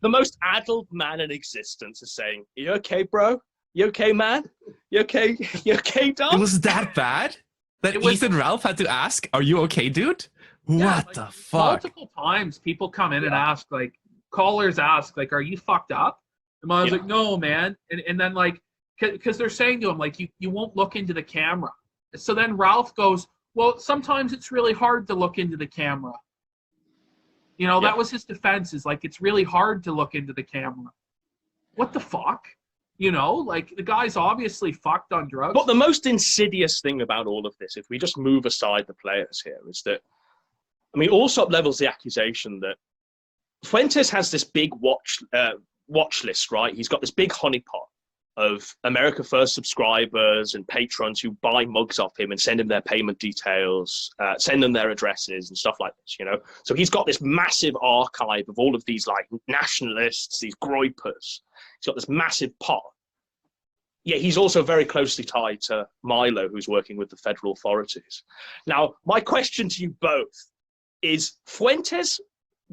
the most adult man in existence, is saying, "You okay, bro? You okay, man? You okay? You okay, dog?" It was that bad that Ethan Ralph had to ask, "Are you okay, dude?" Yeah, what the fuck? Multiple times people come in and ask, like, callers ask, like, "Are you fucked up?" And I was like, "No, man." And then, like, because they're saying to him, like, you won't look into the camera. So then Ralph goes, "Well, sometimes it's really hard to look into the camera." That was his defense, is like, it's really hard to look into the camera. What the fuck? Like, the guy's obviously fucked on drugs. But the most insidious thing about all of this, if we just move aside the players here, is that, I mean, Allsop levels the accusation that Fuentes has this big watch list, right? He's got this big honeypot of America First subscribers and patrons who buy mugs off him and send him their payment details, send them their addresses and stuff like this, So he's got this massive archive of all of these, like, nationalists, these groypers. He's got this massive pot. Yeah, he's also very closely tied to Milo, who's working with the federal authorities. Now, my question to you both is Fuentes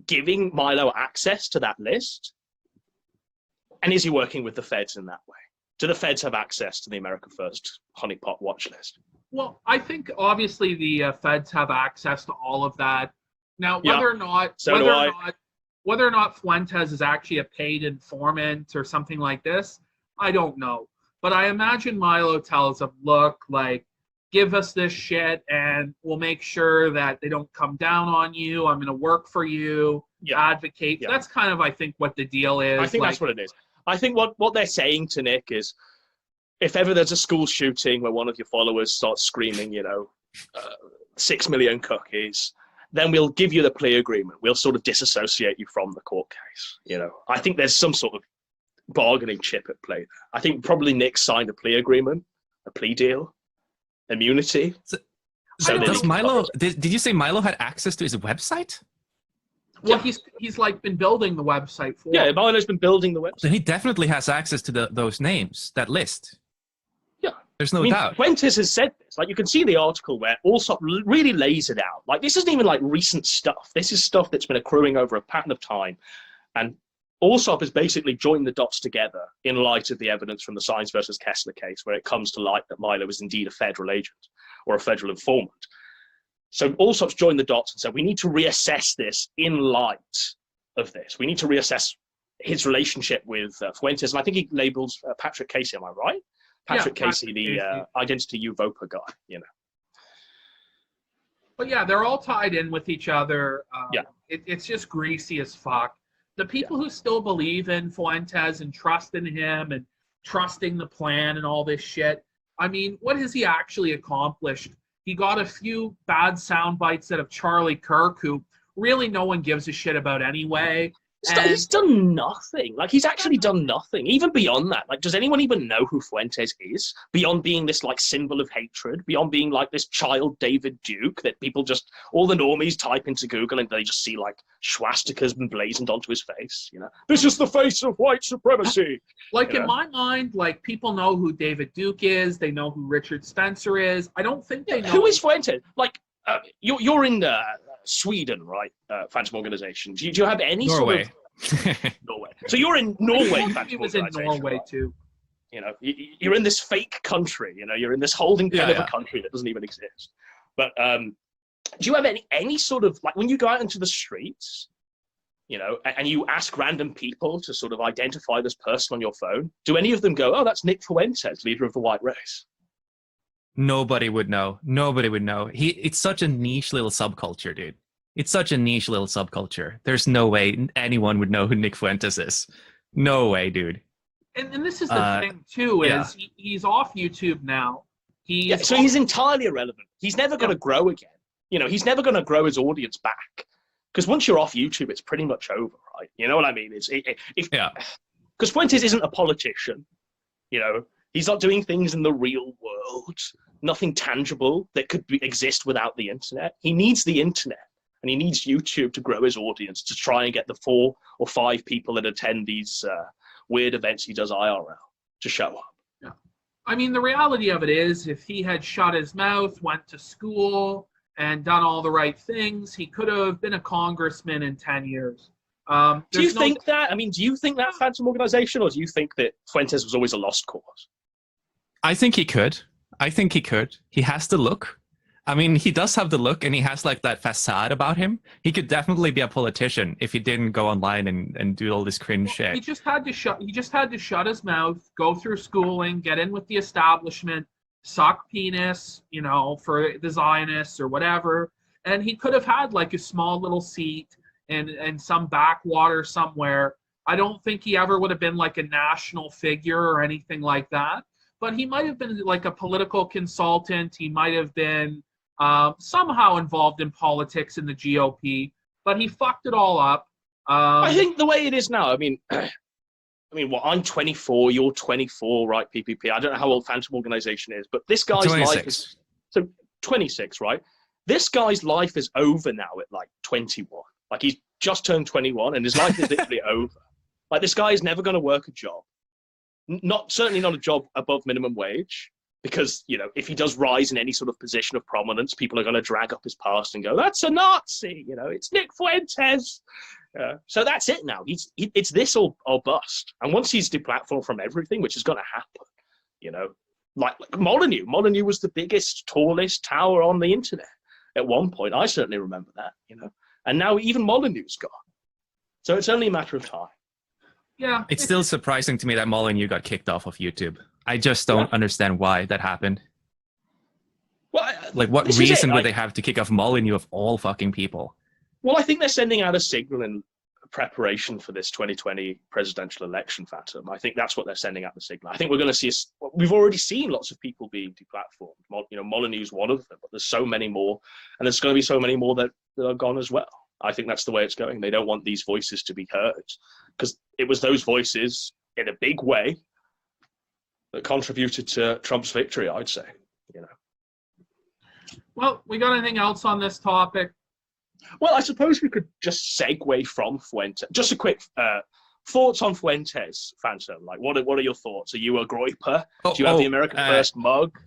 giving Milo access to that list? And is he working with the feds in that way? Do the feds have access to the America First honeypot watch list? Well, I think obviously the feds have access to all of that. Now, whether or not Fuentes is actually a paid informant or something like this, I don't know. But I imagine Milo tells him, "Look, like, give us this shit and we'll make sure that they don't come down on you. I'm going to work for you, advocate." Yeah. That's kind of, I think, what the deal is. I think that's what it is. I think what they're saying to Nick is, if ever there's a school shooting where one of your followers starts screaming, 6 million cookies, then we'll give you the plea agreement. We'll sort of disassociate you from the court case. You know, I think there's some sort of bargaining chip at play there. I think probably Nick signed a plea agreement, a plea deal, immunity. So does Milo? Did you say Milo had access to his website? Well, he's like been building the website for. Yeah, Milo's been building the website. Then he definitely has access to those names, that list. Yeah, there's no doubt. Fuentes has said this. Like, you can see the article where Allsop really lays it out. Like, this isn't even like recent stuff. This is stuff that's been accruing over a pattern of time, and Allsop has basically joined the dots together in light of the evidence from the Sines versus Kessler case, where it comes to light that Milo was indeed a federal agent or a federal informant. So Allsop's joined the dots and said, we need to reassess this in light of this. We need to reassess his relationship with Fuentes. And I think he labels Patrick Casey, am I right? Patrick Casey, the Identity Uvopa guy, you know. But yeah, they're all tied in with each other. It's just greasy as fuck. The people who still believe in Fuentes and trust in him and trusting the plan and all this shit, I mean, what has he actually accomplished? He got a few bad sound bites out of Charlie Kirk, who really no one gives a shit about anyway. He's done nothing. Like, he's actually done nothing. Even beyond that, like, does anyone even know who Fuentes is? Beyond being this, like, symbol of hatred, beyond being, like, this child David Duke that people just, all the normies type into Google and they just see, like, swastikas emblazoned onto his face, you know? This is the face of white supremacy. Like, in my mind, like, people know who David Duke is. They know who Richard Spencer is. I don't think they know. Who is Fuentes? Like, you're in Sweden, right? Phantom Organization. Do you have any Norway. sort of... Norway. So you're in Norway. He was in Norway, right? too. You know, you're in this fake country. You know, you're in this holding pen of a country that doesn't even exist. But do you have any sort of, like, when you go out into the streets, you know, and you ask random people to sort of identify this person on your phone, do any of them go, oh, that's Nick Fuentes, leader of the white race? Nobody would know. Nobody would know. It's such a niche little subculture, dude. It's such a niche little subculture. There's no way anyone would know who Nick Fuentes is. No way, dude. And this is the thing, too, is he's off YouTube now. So he's entirely irrelevant. He's never going to grow again. You know, he's never going to grow his audience back. Because once you're off YouTube, it's pretty much over, right? You know what I mean? Because Fuentes isn't a politician, you know. He's not doing things in the real world, nothing tangible that could exist without the internet. He needs the internet, and he needs YouTube to grow his audience, to try and get the 4 or 5 people that attend these weird events he does IRL to show up. Yeah. I mean, the reality of it is, if he had shut his mouth, went to school, and done all the right things, he could have been a congressman in 10 years. Do you think that? I mean, do you think that Phantom Organization, or do you think that Fuentes was always a lost cause? I think he could. He has the look. I mean, he does have the look, and he has like that facade about him. He could definitely be a politician if he didn't go online and do all this cringe shit. He just had to shut his mouth, go through schooling, get in with the establishment, suck penis, you know, for the Zionists or whatever. And he could have had like a small little seat in some backwater somewhere. I don't think he ever would have been like a national figure or anything like that. But he might have been like a political consultant. He might have been somehow involved in politics in the GOP. But he fucked it all up. I think the way it is now, I mean, what, I'm 24, you're 24, right, PPP? I don't know how old Phantom Organization is, but this guy's 26. life is... So, 26, right? This guy's life is over now at, like, 21. Like, he's just turned 21, and his life is literally over. Like, this guy is never going to work a job. Certainly not a job above minimum wage, because, you know, if he does rise in any sort of position of prominence, people are going to drag up his past and go, that's a Nazi, you know, it's Nick Fuentes. So that's it now. It's this or bust. And once he's deplatformed from everything, which is going to happen, you know, like Molyneux. Molyneux was the biggest, tallest tower on the internet at one point. I certainly remember that, you know. And now even Molyneux's gone. So it's only a matter of time. Yeah. It's still surprising to me that Molyneux got kicked off of YouTube. I just don't understand why that happened. Well, like, what reason would they have to kick off Molyneux of all fucking people? Well, I think they're sending out a signal, and preparation for this 2020 presidential election, Phantom. I think that's what they're sending out the signal. I think we're going to see. We've already seen lots of people being deplatformed. You know, Molyneux's one of them, but there's so many more, and there's going to be so many more that are gone as well. I think that's the way it's going. They don't want these voices to be heard because it was those voices in a big way that contributed to Trump's victory, I'd say. You know. Well, we got anything else on this topic? Well, I suppose we could just segue from Fuentes. Just a quick thoughts on Fuentes, Phantom. Like, what are your thoughts? Are you a groiper? Do you have the America First mug?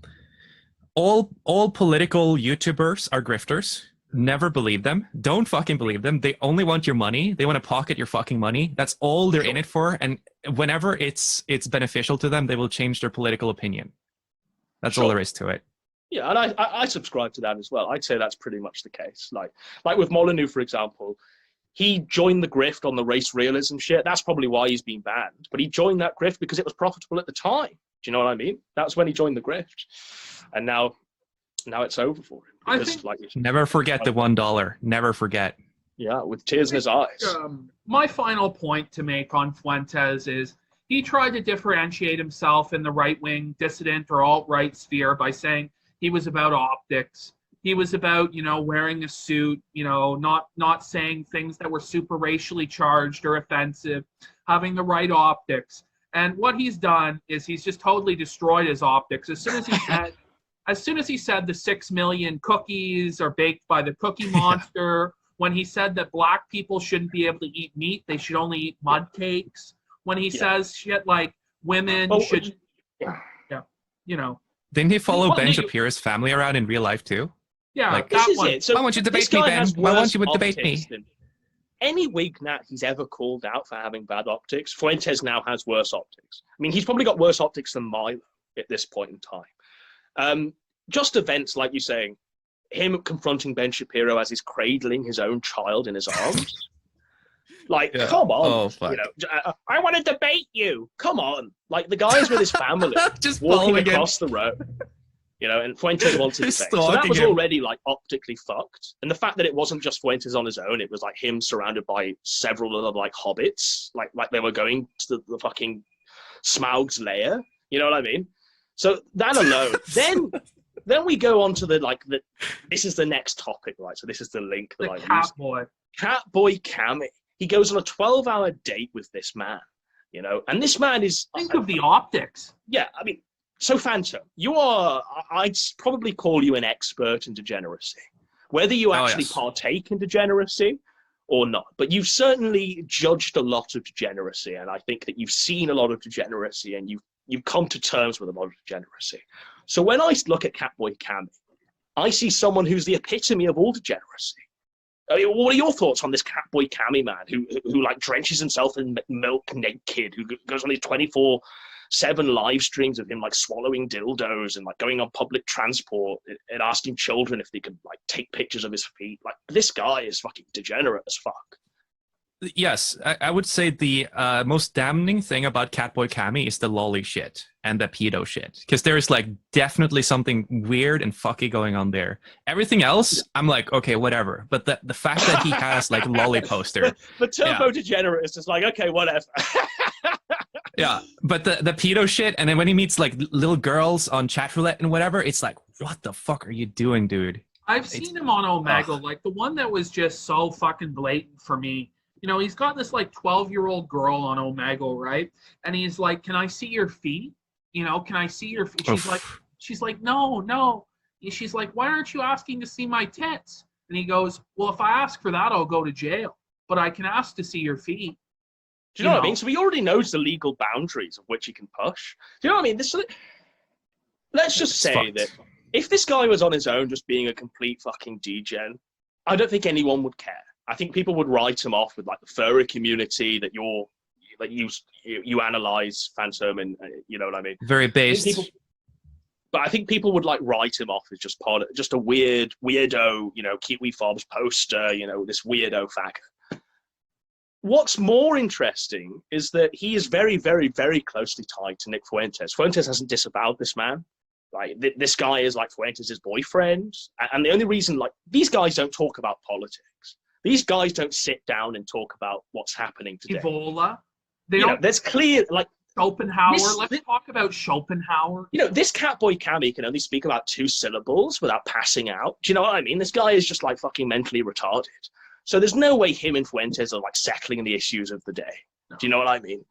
All political YouTubers are grifters. Never believe them. Don't fucking believe them. They only want your money. They want to pocket your fucking money. That's all they're in it for. And whenever it's beneficial to them, they will change their political opinion. That's all there is to it. Yeah, and I subscribe to that as well. I'd say that's pretty much the case. Like with Molyneux, for example, he joined the grift on the race realism shit. That's probably why he's been banned. But he joined that grift because it was profitable at the time. Do you know what I mean? That's when he joined the grift. And now it's over for him. Because, never forget the $1. Never forget. Yeah, with tears in his eyes. My final point to make on Fuentes is he tried to differentiate himself in the right-wing dissident or alt-right sphere by saying he was about optics. He was about, wearing a suit, not saying things that were super racially charged or offensive, having the right optics. And what he's done is he's just totally destroyed his optics. As soon as he said the 6 million cookies are baked by the Cookie Monster, when he said that black people shouldn't be able to eat meat, they should only eat mud cakes, when he says shit like women should, Didn't he follow Ben Shapiro's family around in real life too? Yeah, like, this is it. So why won't you debate me, Ben? Why won't you debate me? Any Wignat he's ever called out for having bad optics, Fuentes now has worse optics. I mean, he's probably got worse optics than Milo at this point in time. Just events like you saying, him confronting Ben Shapiro as he's cradling his own child in his arms. Come on. Oh, fuck. I want to debate you. Come on. Like, the guy's with his family just walking across the road. And Fuentes wanted to debate. So that was already, optically fucked. And the fact that it wasn't just Fuentes on his own, it was, him surrounded by several other, hobbits. Like they were going to the fucking Smaug's lair. You know what I mean? So that alone. Then we go on to this is the next topic, right? So this is the link that I used. Catboy Cammy. He goes on a 12-hour date with this man, and this man is... Think of the optics. Yeah, I mean, so Phantom, I'd probably call you an expert in degeneracy. Whether you actually partake in degeneracy or not, but you've certainly judged a lot of degeneracy, and I think that you've seen a lot of degeneracy, and you've come to terms with a lot of degeneracy. So when I look at Catboy Cammy, I see someone who's the epitome of all degeneracy. I mean, what are your thoughts on this Catboy Cammy man who drenches himself in milk naked, who goes on these 24/7 live streams of him swallowing dildos and going on public transport and asking children if they could take pictures of his feet? This guy is fucking degenerate as fuck. Yes, I would say the most damning thing about Catboy Cammy is the lolly shit and the pedo shit. Because there's definitely something weird and fucky going on there. Everything else, I'm okay, whatever. But the fact that he has lolly poster. the turbo degenerate is just okay, whatever. Yeah, but the pedo shit, and then when he meets little girls on chat roulette and whatever, it's what the fuck are you doing, dude? I've seen him on Omegle, the one that was just so fucking blatant for me. He's got this 12-year-old girl on Omegle, right? And he's like, "Can I see your feet? Can I see your feet?" She's like, no. She's like, "Why aren't you asking to see my tits?" And he goes, "Well, if I ask for that, I'll go to jail. But I can ask to see your feet." Do you know what I mean? So he already knows the legal boundaries of which he can push. Do you know what I mean? Let's just say that if this guy was on his own just being a complete fucking degen, I don't think anyone would care. I think people would write him off with the furry community that you analyze, Phantom, and you know what I mean. Very based. But I think people would write him off as just a weirdo, Kiwi Fobs poster, this weirdo faggot. What's more interesting is that he is very, very, very closely tied to Nick Fuentes. Fuentes hasn't disavowed this man. This guy is Fuentes' boyfriend, and the only reason these guys don't talk about politics. These guys don't sit down and talk about what's happening today. Ebola. They You know, don't. there's clear, like, Schopenhauer. This- Let's talk about Schopenhauer. you know, this Catboy Cammy can only speak about 2 syllables without passing out. Do you know what I mean? This guy is just like fucking mentally retarded. So there's no way him and Fuentes are like settling the issues of the day. Do you know what I mean?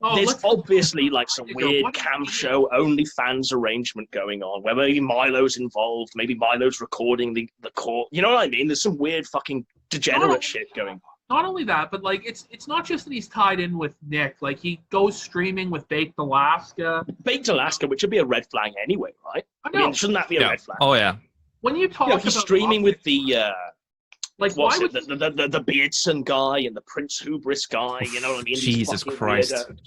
Oh, There's let's- obviously like some There you go. weird What cam do you show OnlyFans arrangement going on where maybe Milo's involved, maybe Milo's recording the court. You know what I mean? There's some weird fucking degenerate shit going on. Not only that, but like it's not just that he's tied in with Nick. Like he goes streaming with Baked Alaska. Baked Alaska, which would be a red flag anyway, right? I I know. mean, shouldn't that be a Yeah. red flag? Oh yeah. When you talk You know, he's about streaming with optics, the like what's why it, would the Beardson guy and the Prince Hubris guy. You know what I mean? These Jesus fucking Christ. weirdos,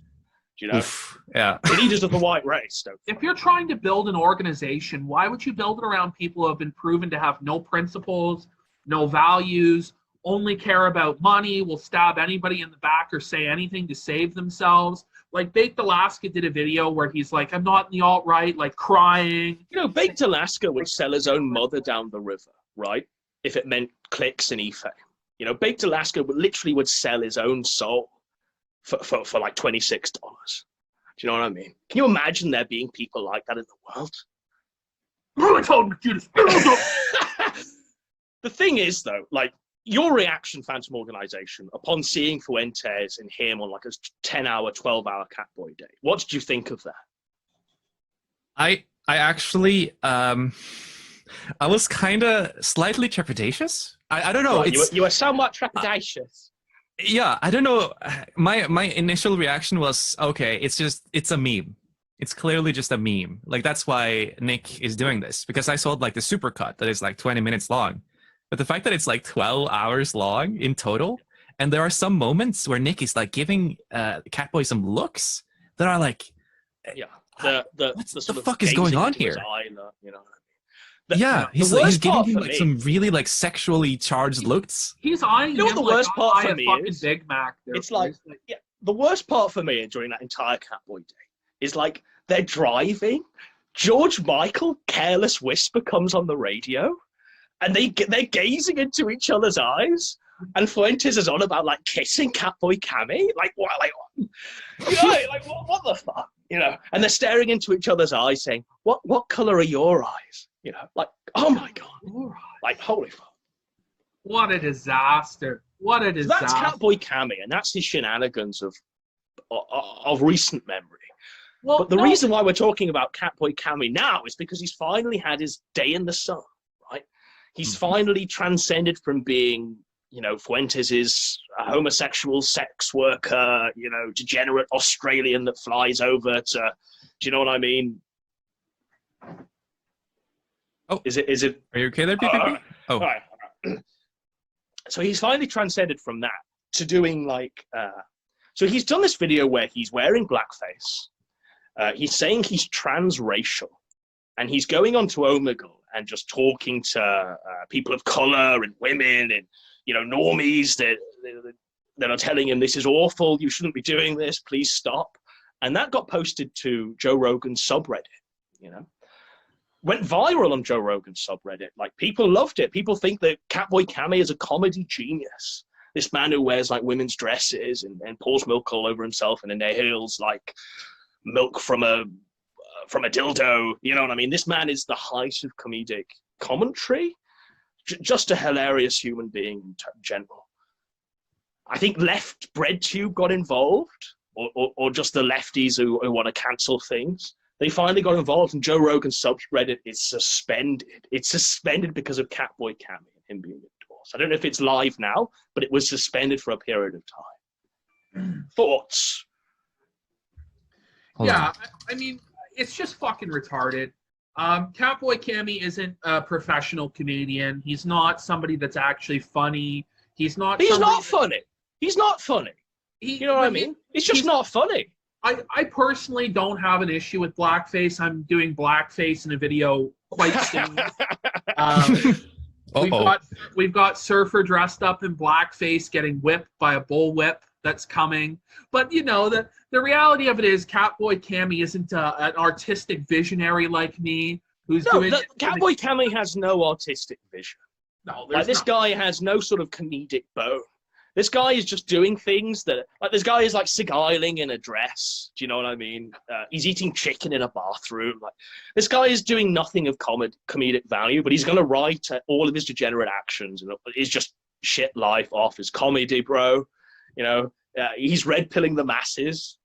you know, Oof. Yeah. the leaders of the white race. Don't if you're trying to build an organization, why would you build it around people who have been proven to have no principles, no values, only care about money, will stab anybody in the back or say anything to save themselves? Like Baked Alaska did a video where he's like, I'm not in the alt-right, like crying. You know, Baked Alaska would sell his own mother down the river, right? If it meant clicks and eFame. You know, Baked Alaska literally would sell his own soul for like $26. Do you know what I mean? Can you imagine there being people like that in the world? I told him to do this. The thing is, though, like, your reaction, Phantom Organization, upon seeing Fuentes and him on like a 10-hour, 12-hour Catboy day, what did you think of that? I actually I was kind of slightly trepidatious. I don't know. Right, It's you were somewhat trepidatious. yeah. I don't know. My initial reaction was okay. It's a meme. It's clearly just a meme. Like that's why Nick is doing this because I saw like the supercut that is like 20 minutes long, but the fact that it's like 12 hours long in total, and there are some moments where Nick is like giving Catboy some looks that are like, Yeah. The what sort the of fuck is going gazing on into his here? eye, you know what I mean? Yeah, the he's worst giving part him for like me- some really like sexually charged looks. He's eyeing You know what him the worst like part I for eye a me fucking is? Big Mac. There, It's like- please. Yeah, the worst part for me during that entire Catboy day is like they're driving. George Michael, Careless Whisper comes on the radio, and they're gazing into each other's eyes. And Fuentes is on about like kissing Catboy Cammy, like what, like you know, like what the fuck, you know? And they're staring into each other's eyes, saying, "What color are your eyes?" You know, like oh my god, like holy fuck. What a disaster! What a So disaster! that's Catboy Cammy, and that's his shenanigans of recent memory. Well, But the no, reason why we're talking about Catboy Cammy now is because he's finally had his day in the sun, right? He's finally transcended from being, you know, Fuentes is a homosexual sex worker, you know, degenerate Australian that flies over to, do you know what I mean? Oh. Is it? Are you okay there, PPP? Alright. Oh, All right. So he's finally transcended from that to doing like, so he's done this video where he's wearing blackface. He's saying he's transracial, and he's going on to Omegle and just talking to people of color and women and, you know, normies that are telling him this is awful, you shouldn't be doing this, please stop. And that got posted to Joe Rogan's subreddit, you know. Went viral on Joe Rogan's subreddit. Like, people loved it. People think that Catboy Cammy is a comedy genius. This man who wears like women's dresses and pours milk all over himself and inhales like milk from a dildo. You know what I mean? This man is the height of comedic commentary. Just a hilarious human being in general. I think Left BreadTube got involved, or just the lefties who want to cancel things. They finally got involved, and Joe Rogan's subreddit is suspended. It's suspended because of Catboy Cammy and him being endorsed. I don't know if it's live now, but it was suspended for a period of time. Thoughts? hold on. yeah, I mean, it's just fucking retarded. Catboy Cammy isn't a professional comedian. He's not somebody that's actually funny. He's not. He's somebody not funny. He's not funny. You know what I mean? It's just not funny. I personally don't have an issue with blackface. I'm doing blackface in a video quite soon. We've got Surfer dressed up in blackface getting whipped by a bullwhip that's coming. But you know, the reality of it is Catboy Cammy isn't an artistic visionary like me who's No, doing Catboy Cammy has no artistic vision. No, Like there's this not. guy has no sort of comedic bone. This guy is just doing things that, like, this guy is like cigarilling in a dress. Do you know what I mean? He's eating chicken in a bathroom. Like, this guy is doing nothing of comedic value, but he's going to write all of his degenerate actions, and it's just shit life off his comedy, bro. You know, he's red pilling the masses.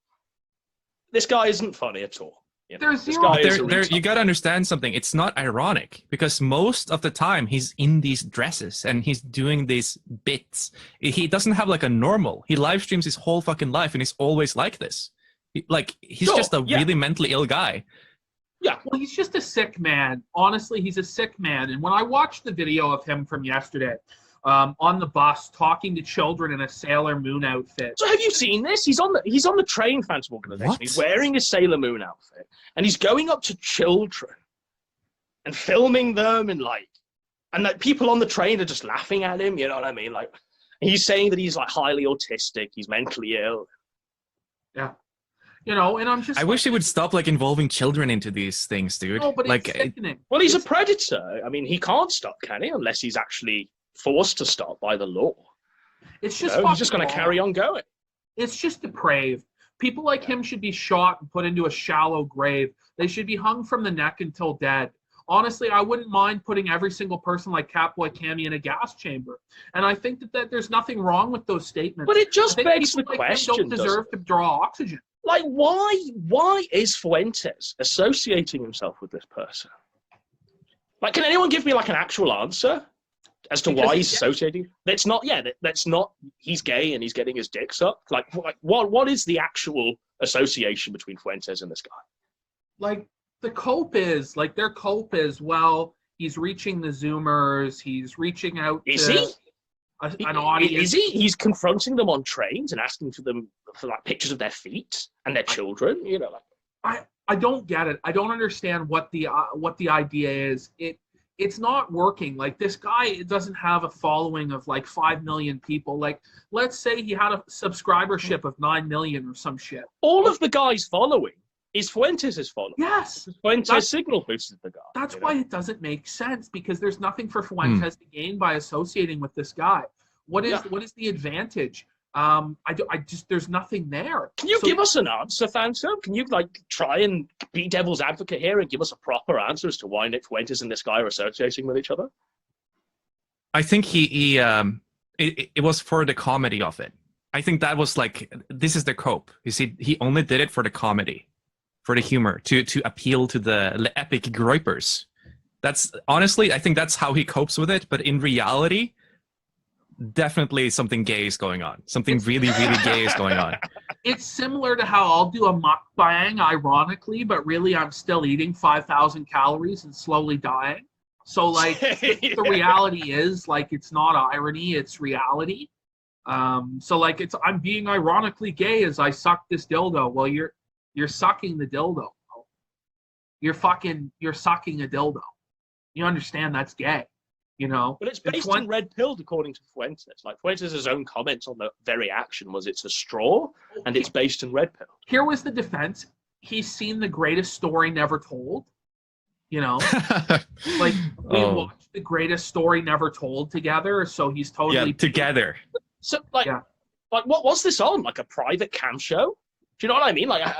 This guy isn't funny at all. You know? There's This zero- guy is a You retard. got to understand something. It's not ironic because most of the time he's in these dresses and he's doing these bits. He doesn't have like a normal. He live streams his whole fucking life and he's always like this. He's Sure, just a yeah. really mentally ill guy. Yeah, Well, he's just a sick man. Honestly, he's a sick man. And when I watched the video of him from yesterday, on the bus talking to children in a Sailor Moon outfit. so have you seen this? He's on the train phantom organization. What? He's wearing his Sailor Moon outfit, and he's going up to children and filming them, and like people on the train are just laughing at him. You know what I mean? Like, he's saying that he's like highly autistic, he's mentally ill. Yeah. You know, and I'm just I wish he would stop like involving children into these things, dude. No, but like it's sickening. Well, he's a predator. I mean, he can't stop, can he? Unless he's actually forced to stop by the law. It's You just know, he's just fucking going to wrong. carry on going. It's just depraved. People like him should be shot and put into a shallow grave. They should be hung from the neck until dead. Honestly, I wouldn't mind putting every single person like Catboy Cammy in a gas chamber. And I think that there's nothing wrong with those statements. But it I just think begs the people like him question, don't doesn't deserve it? to draw oxygen. Like, why is Fuentes associating himself with this person? Like, can anyone give me like an actual answer as to Because why he's he's gay. associating? That's not, yeah, that's not, he's gay and he's getting his dick sucked. Like what is the actual association between Fuentes and this guy? Like their cope is, well, he's reaching the Zoomers, he's reaching out Is to he? an audience. Is he? He's confronting them on trains and asking for them for like pictures of their feet and their children. You know, like, I don't get it. I don't understand what the idea is. It's not working. Like this guy doesn't have a following of like 5 million people. Like let's say he had a subscribership of 9 million or some shit. all of the guys following is Fuentes' following. Yes. Fuentes That's- signal boosted the guy. That's you know? why it doesn't make sense because there's nothing for Fuentes to gain by associating with this guy. What is the advantage? There's nothing there. Can you So- give us an answer, Phantom? Can you like try and be devil's advocate here and give us a proper answer as to why Nick Fuentes and this guy are associating with each other? I think it was for the comedy of it. I think that was like, this is the cope. You see, he only did it for the comedy, for the humor, to appeal to the epic groypers. That's honestly, I think that's how he copes with it. But in reality, definitely something gay is going on. Something really, really gay is going on. It's similar to how I'll do a mukbang, ironically, but really I'm still eating 5,000 calories and slowly dying. So like the reality is like it's not irony, it's reality. So like I'm being ironically gay as I suck this dildo. Well, you're sucking the dildo. You're sucking a dildo. You understand that's gay, you know? But it's based on red pilled according to Fuentes. Like Fuentes' own comments on the very action was it's a straw and it's based in red pill. Here was the defense. He's seen the greatest story never told. You know, like we watched the greatest story never told together, so he's totally together. So like what was this on? Like a private cam show? Do you know what I mean? Like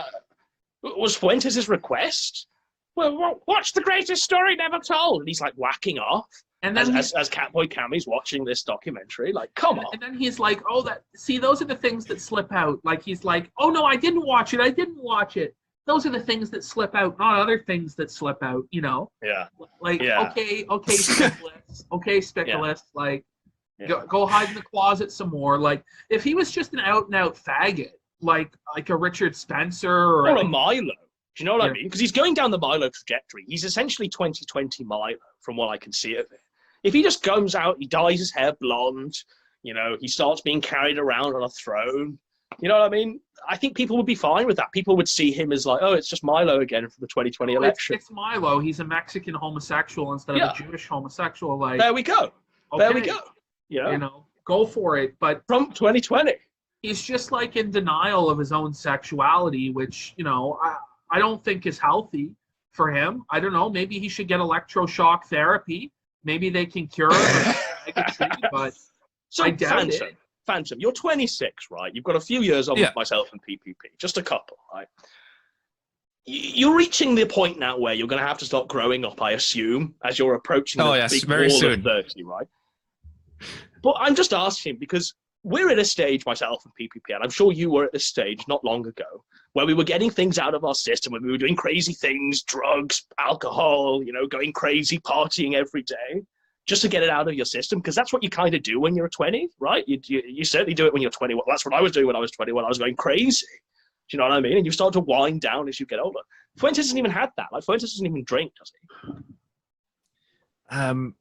was Fuentes' request? Well, watch the greatest story never told. And he's like whacking off. And then as Catboy Cammy's watching this documentary, like, come on. And then he's like, those are the things that slip out. Like he's like, oh no, I didn't watch it. Those are the things that slip out, not other things that slip out, you know? Yeah. Like, yeah. okay, Spickless, like, go hide in the closet some more. Like, if he was just an out-and-out faggot, like a Richard Spencer or a Milo, do you know what I mean? Because he's going down the Milo trajectory. He's essentially 2020 Milo, from what I can see of it. If he just comes out, he dyes his hair blonde, you know, he starts being carried around on a throne, you know what I mean? I think people would be fine with that. People would see him as like, oh, it's just Milo again for the 2020 election. It's Milo. He's a Mexican homosexual instead of a Jewish homosexual. Like, there we go. Okay, there we go. Yeah. You know, go for it. But from 2020, he's just like in denial of his own sexuality, which, you know, I don't think is healthy for him. I don't know. Maybe he should get electroshock therapy. Maybe they can cure him. bigotry, but So I doubt it. Phantom, you're 26, right? You've got a few years on Yeah. myself and PPP, just a couple, right? You're reaching the point now where you're going to have to start growing up, I assume, as you're approaching Oh, the yes, big very wall soon. of 30, right? But I'm just asking because we're at a stage, myself and PPP, and I'm sure you were at this stage not long ago, where we were getting things out of our system, when we were doing crazy things, drugs, alcohol, going crazy, partying every day, just to get it out of your system, because that's what you kind of do when you're 20, right? You certainly do it when you're 21. That's what I was doing when I was 21. I was going crazy. Do you know what I mean? And you start to wind down as you get older. Fuentes hasn't even had that. Like, Fuentes doesn't even drink, does he?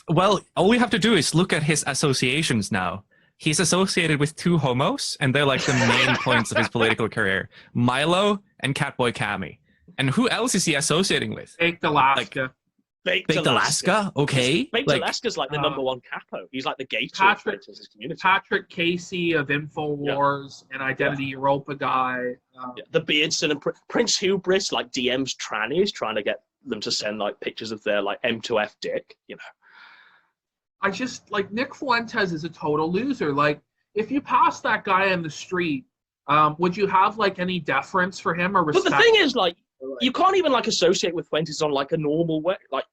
Well, all we have to do is look at his associations now. He's associated with two homos, and they're like the main points of his political career: Milo and Catboy Cammy. And who else is he associating with? Baked Alaska. Baked Alaska? Okay. Baked Alaska's like the number one capo. He's like the gator of Fuentes' community. Patrick Casey of InfoWars and Identity Europa guy. The Beardson and Prince Hubris like DMs trannies, trying to get them to send like pictures of their like M2F dick, I just like Nick Fuentes is a total loser. Like, if you pass that guy in the street, would you have like any deference for him or respect? But the thing is, like, you can't even like associate with Fuentes on like a normal way. Like,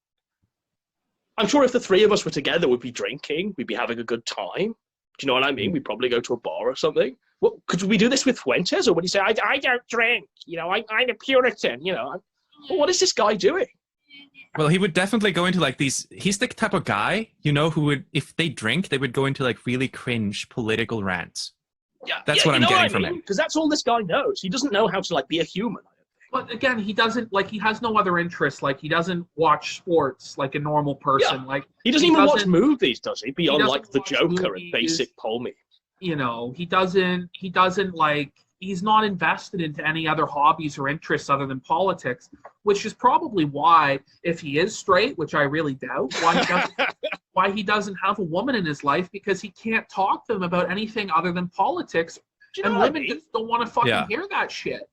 I'm sure if the three of us were together, we'd be drinking, we'd be having a good time. Do you know what I mean? We'd probably go to a bar or something. Well, could we do this with Fuentes, or would he say, I don't drink, I'm a Puritan, Well, what is this guy doing? Well, he would definitely go into like these. He's the type of guy, who would, if they drink, they would go into like really cringe political rants. Yeah, that's what I'm getting from him. Because that's all this guy knows. He doesn't know how to like be a human. But again, he doesn't like. He has no other interests. Like, he doesn't watch sports like a normal person. Yeah. Like, he doesn't even watch movies, does he? Beyond like the Joker movies, and basic Paul memes. He doesn't like. He's not invested into any other hobbies or interests other than politics, which is probably why, if he is straight, which I really doubt, why he doesn't have a woman in his life, because he can't talk to them about anything other than politics, and women just don't want to fucking hear that shit.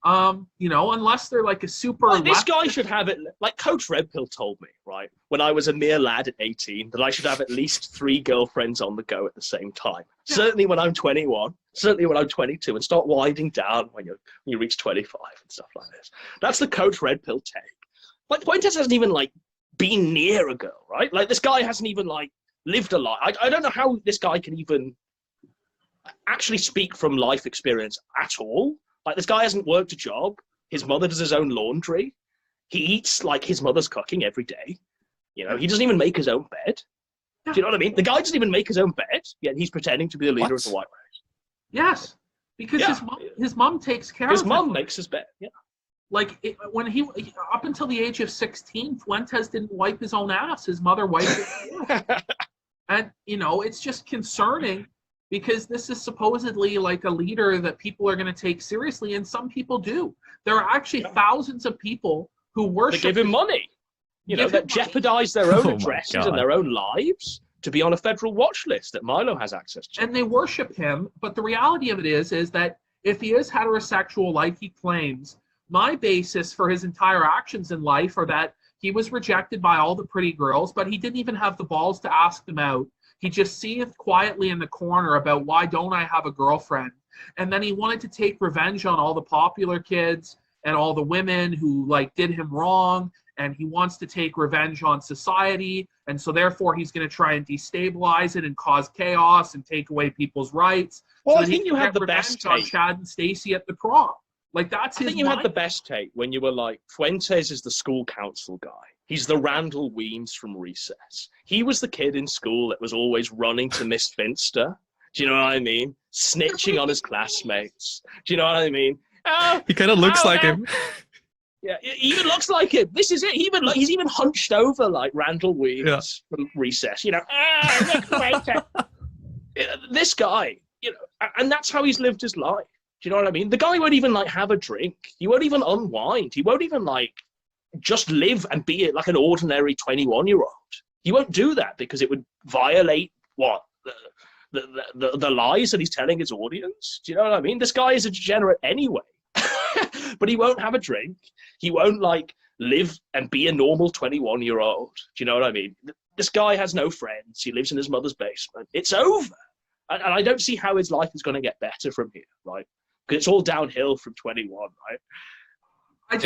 Unless they're like a super. Like, this guy should have it. Like Coach Red Pill told me, right, when I was a mere lad at 18, that I should have at least 3 girlfriends on the go at the same time. Yeah. Certainly when I'm 21, certainly when I'm 22, and start winding down when you reach 25 and stuff like this. That's the Coach Red Pill take. Like, Fuentes hasn't even like been near a girl, right? Like, this guy hasn't even like lived a life. I don't know how this guy can even actually speak from life experience at all. Like, this guy hasn't worked a job. His mother does his own laundry. He eats like his mother's cooking every day. He doesn't even make his own bed. Do you know what I mean? The guy doesn't even make his own bed, yet he's pretending to be the leader of the white race. Yes, because his mom takes care of him. His mom makes his bed, yeah. Like, when he up until the age of 16, Fuentes didn't wipe his own ass. His mother wiped it. And, it's just concerning, because this is supposedly like a leader that people are going to take seriously, and some people do. There are actually thousands of people who worship. They give him money, that jeopardize their own addresses and their own lives to be on a federal watch list that Milo has access to. And they worship him, but the reality of it is that if he is heterosexual like he claims, my basis for his entire actions in life are that he was rejected by all the pretty girls, but he didn't even have the balls to ask them out. He just seethed quietly in the corner about, why don't I have a girlfriend? And then he wanted to take revenge on all the popular kids and all the women who like did him wrong. And he wants to take revenge on society. And so therefore he's going to try and destabilize it and cause chaos and take away people's rights. Well, so I think you had the best take on Chad and Stacy at the prom. Like, that's his. I think you had the best take when you were like, Fuentes is the school council guy. He's the Randall Weems from Recess. He was the kid in school that was always running to Miss Finster. Do you know what I mean? Snitching on his classmates. Do you know what I mean? He kind of looks like him. Yeah, he even looks like him. This is it. He's even hunched over like Randall Weems from Recess. This guy, and that's how he's lived his life. Do you know what I mean? The guy won't even like have a drink. He won't even unwind. He won't even like just live and be like an ordinary 21-year-old. He won't do that because it would violate the lies that he's telling his audience. Do you know what I mean? This guy is a degenerate anyway. But he won't have a drink. He won't like live and be a normal 21-year-old. Do you know what I mean? this guy has no friends. He lives in his mother's basement. It's over. And I don't see how his life is going to get better from here, right? Because it's all downhill from 21, right? I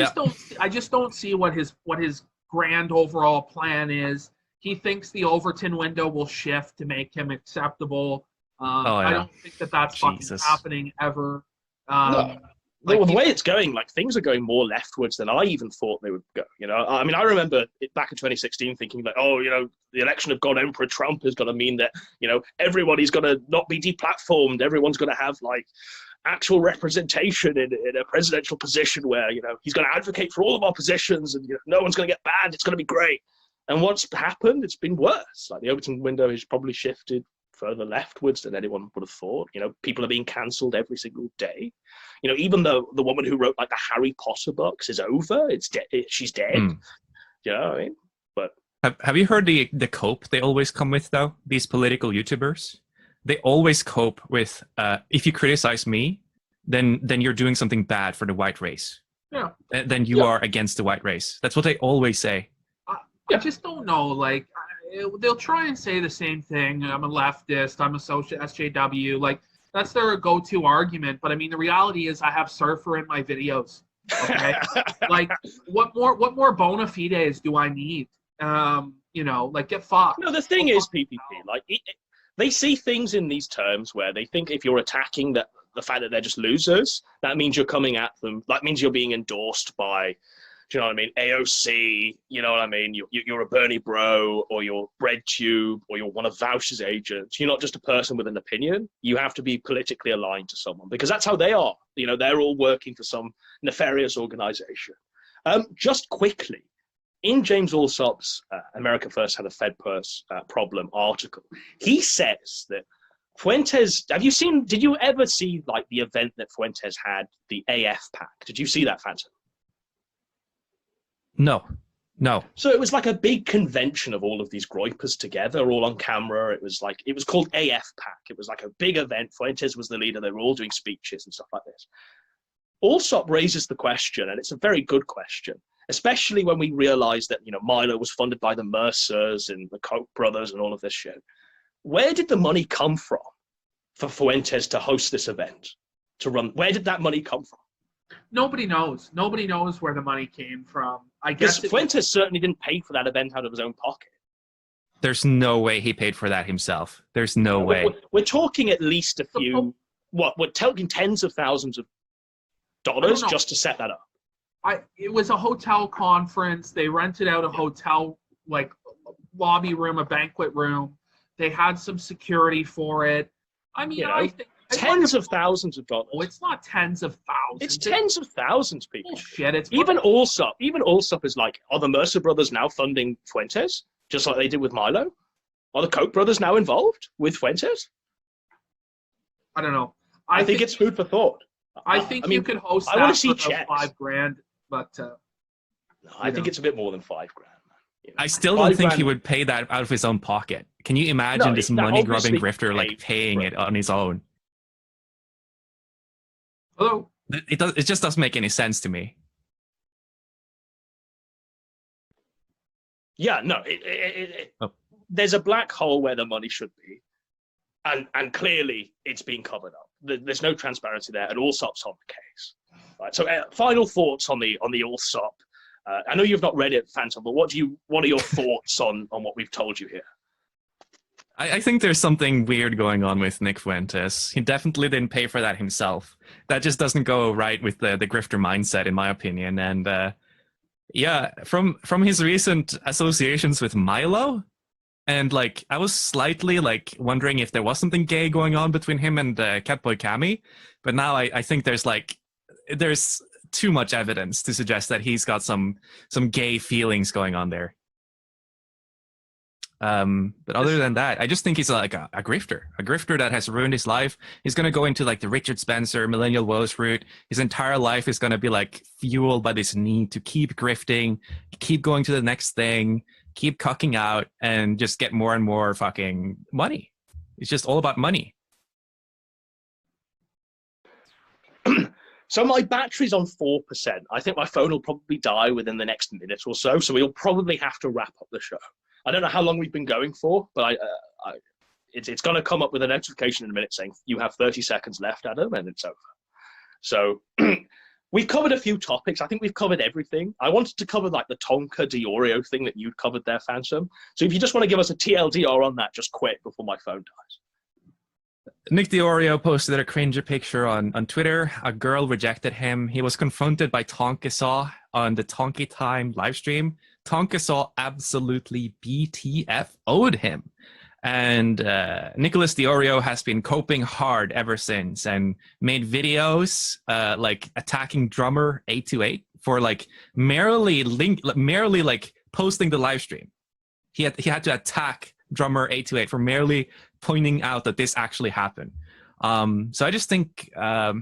just don't see what his grand overall plan is. He thinks the Overton window will shift to make him acceptable. I don't think that's fucking happening ever. No. Well, the way it's going, like, things are going more leftwards than I even thought they would go. You know, I mean, I remember back in 2016 thinking like, oh, you know, the election of God Emperor Trump is going to mean that, you know, everybody's going to not be deplatformed. Everyone's going to have like actual representation in a presidential position where, you know, he's going to advocate for all of our positions and, you know, no one's going to get banned. It's going to be great. And what's happened, it's been worse. Like the Overton window has probably shifted further leftwards than anyone would have thought. You know, people are being cancelled every single day. You know, even though the woman who wrote like the Harry Potter books is over, it's she's dead. You know what I mean? But have you heard the cope they always come with though? These political YouTubers, they always cope with if you criticize me, then you're doing something bad for the white race. Yeah. Then you are against the white race. That's what they always say. I just don't know. Like, they'll try and say the same thing. I'm a leftist. I'm a social SJW. Like, that's their go-to argument. But I mean, the reality is, I have Surfer in my videos. Okay, like, what more bona fides do I need? You know, like, get fucked. No, the thing is, PPP, like, they see things in these terms where they think if you're attacking the fact that they're just losers, that means you're coming at them. That means you're being endorsed by, do you know what I mean? AOC, you know what I mean? You're a Bernie bro, or you're BreadTube, or you're one of Vouch's agents. You're not just a person with an opinion. You have to be politically aligned to someone, because that's how they are. You know, they're all working for some nefarious organization. Just quickly, in James Allsop's America First Had a Fed Purse Problem article, he says that Fuentes, did you ever see like the event that Fuentes had, the AF pack? Did you see that, Phantom? No. So it was like a big convention of all of these groypers together, all on camera. It was called AF Pack. It was like a big event. Fuentes was the leader. They were all doing speeches and stuff like this. Allsop raises the question, and it's a very good question, especially when we realize that, you know, Milo was funded by the Mercers and the Koch brothers and all of this shit. Where did the money come from for Fuentes to host this event, to run? Where did that money come from? Nobody knows. Nobody knows where the money came from. I guess Fuentes certainly didn't pay for that event out of his own pocket. There's no way he paid for that himself. There's no way. We're talking at least a few, we're talking tens of thousands of dollars just to set that up. It was a hotel conference. They rented out a hotel, like, lobby room, a banquet room. They had some security for it. I mean, I think tens of thousands of dollars. Oh, it's not tens of thousands. It's tens of thousands, people. Bullshit. It's even Allsop is like, are the Mercer brothers now funding Fuentes, just like they did with Milo? Are the Koch brothers now involved with Fuentes? I don't know. I think it's food for thought. I think you could host that for $5,000, but no, I think it's a bit more than $5,000. You know, I still don't think he would pay that out of his own pocket. Can you imagine this money-grubbing grifter like paying it on his own? Hello? It just doesn't make any sense to me. Yeah, no. There's a black hole where the money should be, and clearly it's being covered up. There's no transparency there, and Allsop's on the case. Right. So, final thoughts on the Allsop. I know you've not read it, Phantom, but what are your thoughts on what we've told you here? I think there's something weird going on with Nick Fuentes. He definitely didn't pay for that himself. That just doesn't go right with the grifter mindset, in my opinion. And yeah, from his recent associations with Milo, and like I was slightly like wondering if there was something gay going on between him and Catboy Cammy, but now I think there's too much evidence to suggest that he's got some gay feelings going on there. But other than that, I just think he's like a grifter that has ruined his life. He's going to go into like the Richard Spencer, Millennial Woes route. His entire life is going to be like fueled by this need to keep grifting, keep going to the next thing, keep cucking out, and just get more and more fucking money. It's just all about money. So my battery's on 4%. I think my phone will probably die within the next minute or so. So we'll probably have to wrap up the show. I don't know how long we've been going for, but it's going to come up with a notification in a minute saying you have 30 seconds left, Adam, and it's over. So we've covered a few topics. I think we've covered everything. I wanted to cover like the Tonka Diorio thing that you'd covered there, Phantom. So if you just want to give us a TLDR on that, just quick before my phone dies. Nick Diorio posted a cringe picture on Twitter. A girl rejected him. He was confronted by Tonka Saw on the Tonky Time live stream. Tonka Saw absolutely BTFO'd him. And Nicholas Diorio has been coping hard ever since and made videos like attacking drummer 828 for like merely like posting the live stream. He had to attack drummer 828 for merely pointing out that this actually happened. So I just think I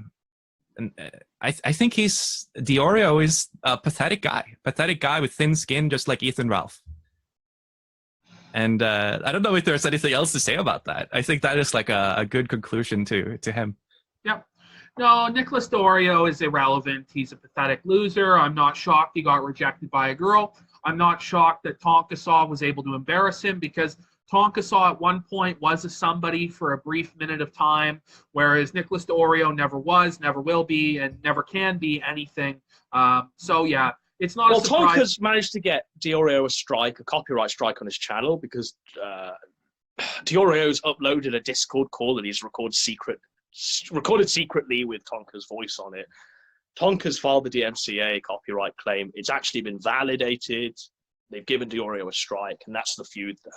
think Diorio is a pathetic guy with thin skin, just like Ethan Ralph. And I don't know if there's anything else to say about that. I think that is like a good conclusion to him. Yep. No, Nicholas Diorio is irrelevant. He's a pathetic loser. I'm not shocked he got rejected by a girl. I'm not shocked that Tonka Saw was able to embarrass him, because Tonka Saw at one point was a somebody for a brief minute of time, whereas Nicholas Diorio never was, never will be, and never can be anything. So yeah, it's not a surprise. Tonka's managed to get Diorio a copyright strike on his channel, because Diorio's uploaded a Discord call that he's recorded secretly with Tonka's voice on it. Tonka's filed the DMCA copyright claim. It's actually been validated. They've given Diorio a strike, and that's the feud there.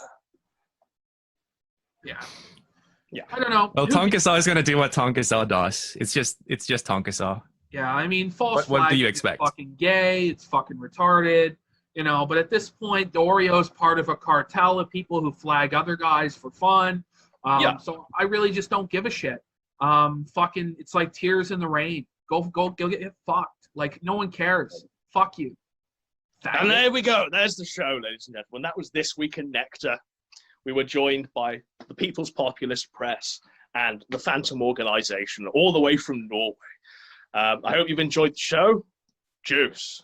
Yeah. I don't know. Well, Tonka Saw is going to do what Tonka Saw does. It's just Tonka Saw. Yeah, I mean, false what do you flag expect? is fucking gay. It's fucking retarded. You know, but at this point, Diorio's part of a cartel of people who flag other guys for fun. So I really just don't give a shit. Fucking, it's like tears in the rain. Go get fucked. Like, no one cares. Fuck you. And there we go. There's the show, ladies and gentlemen. That was This Week in Nectar. We were joined by the People's Populist Press and the Phantom Organization, all the way from Norway. I hope you've enjoyed the show. Juice.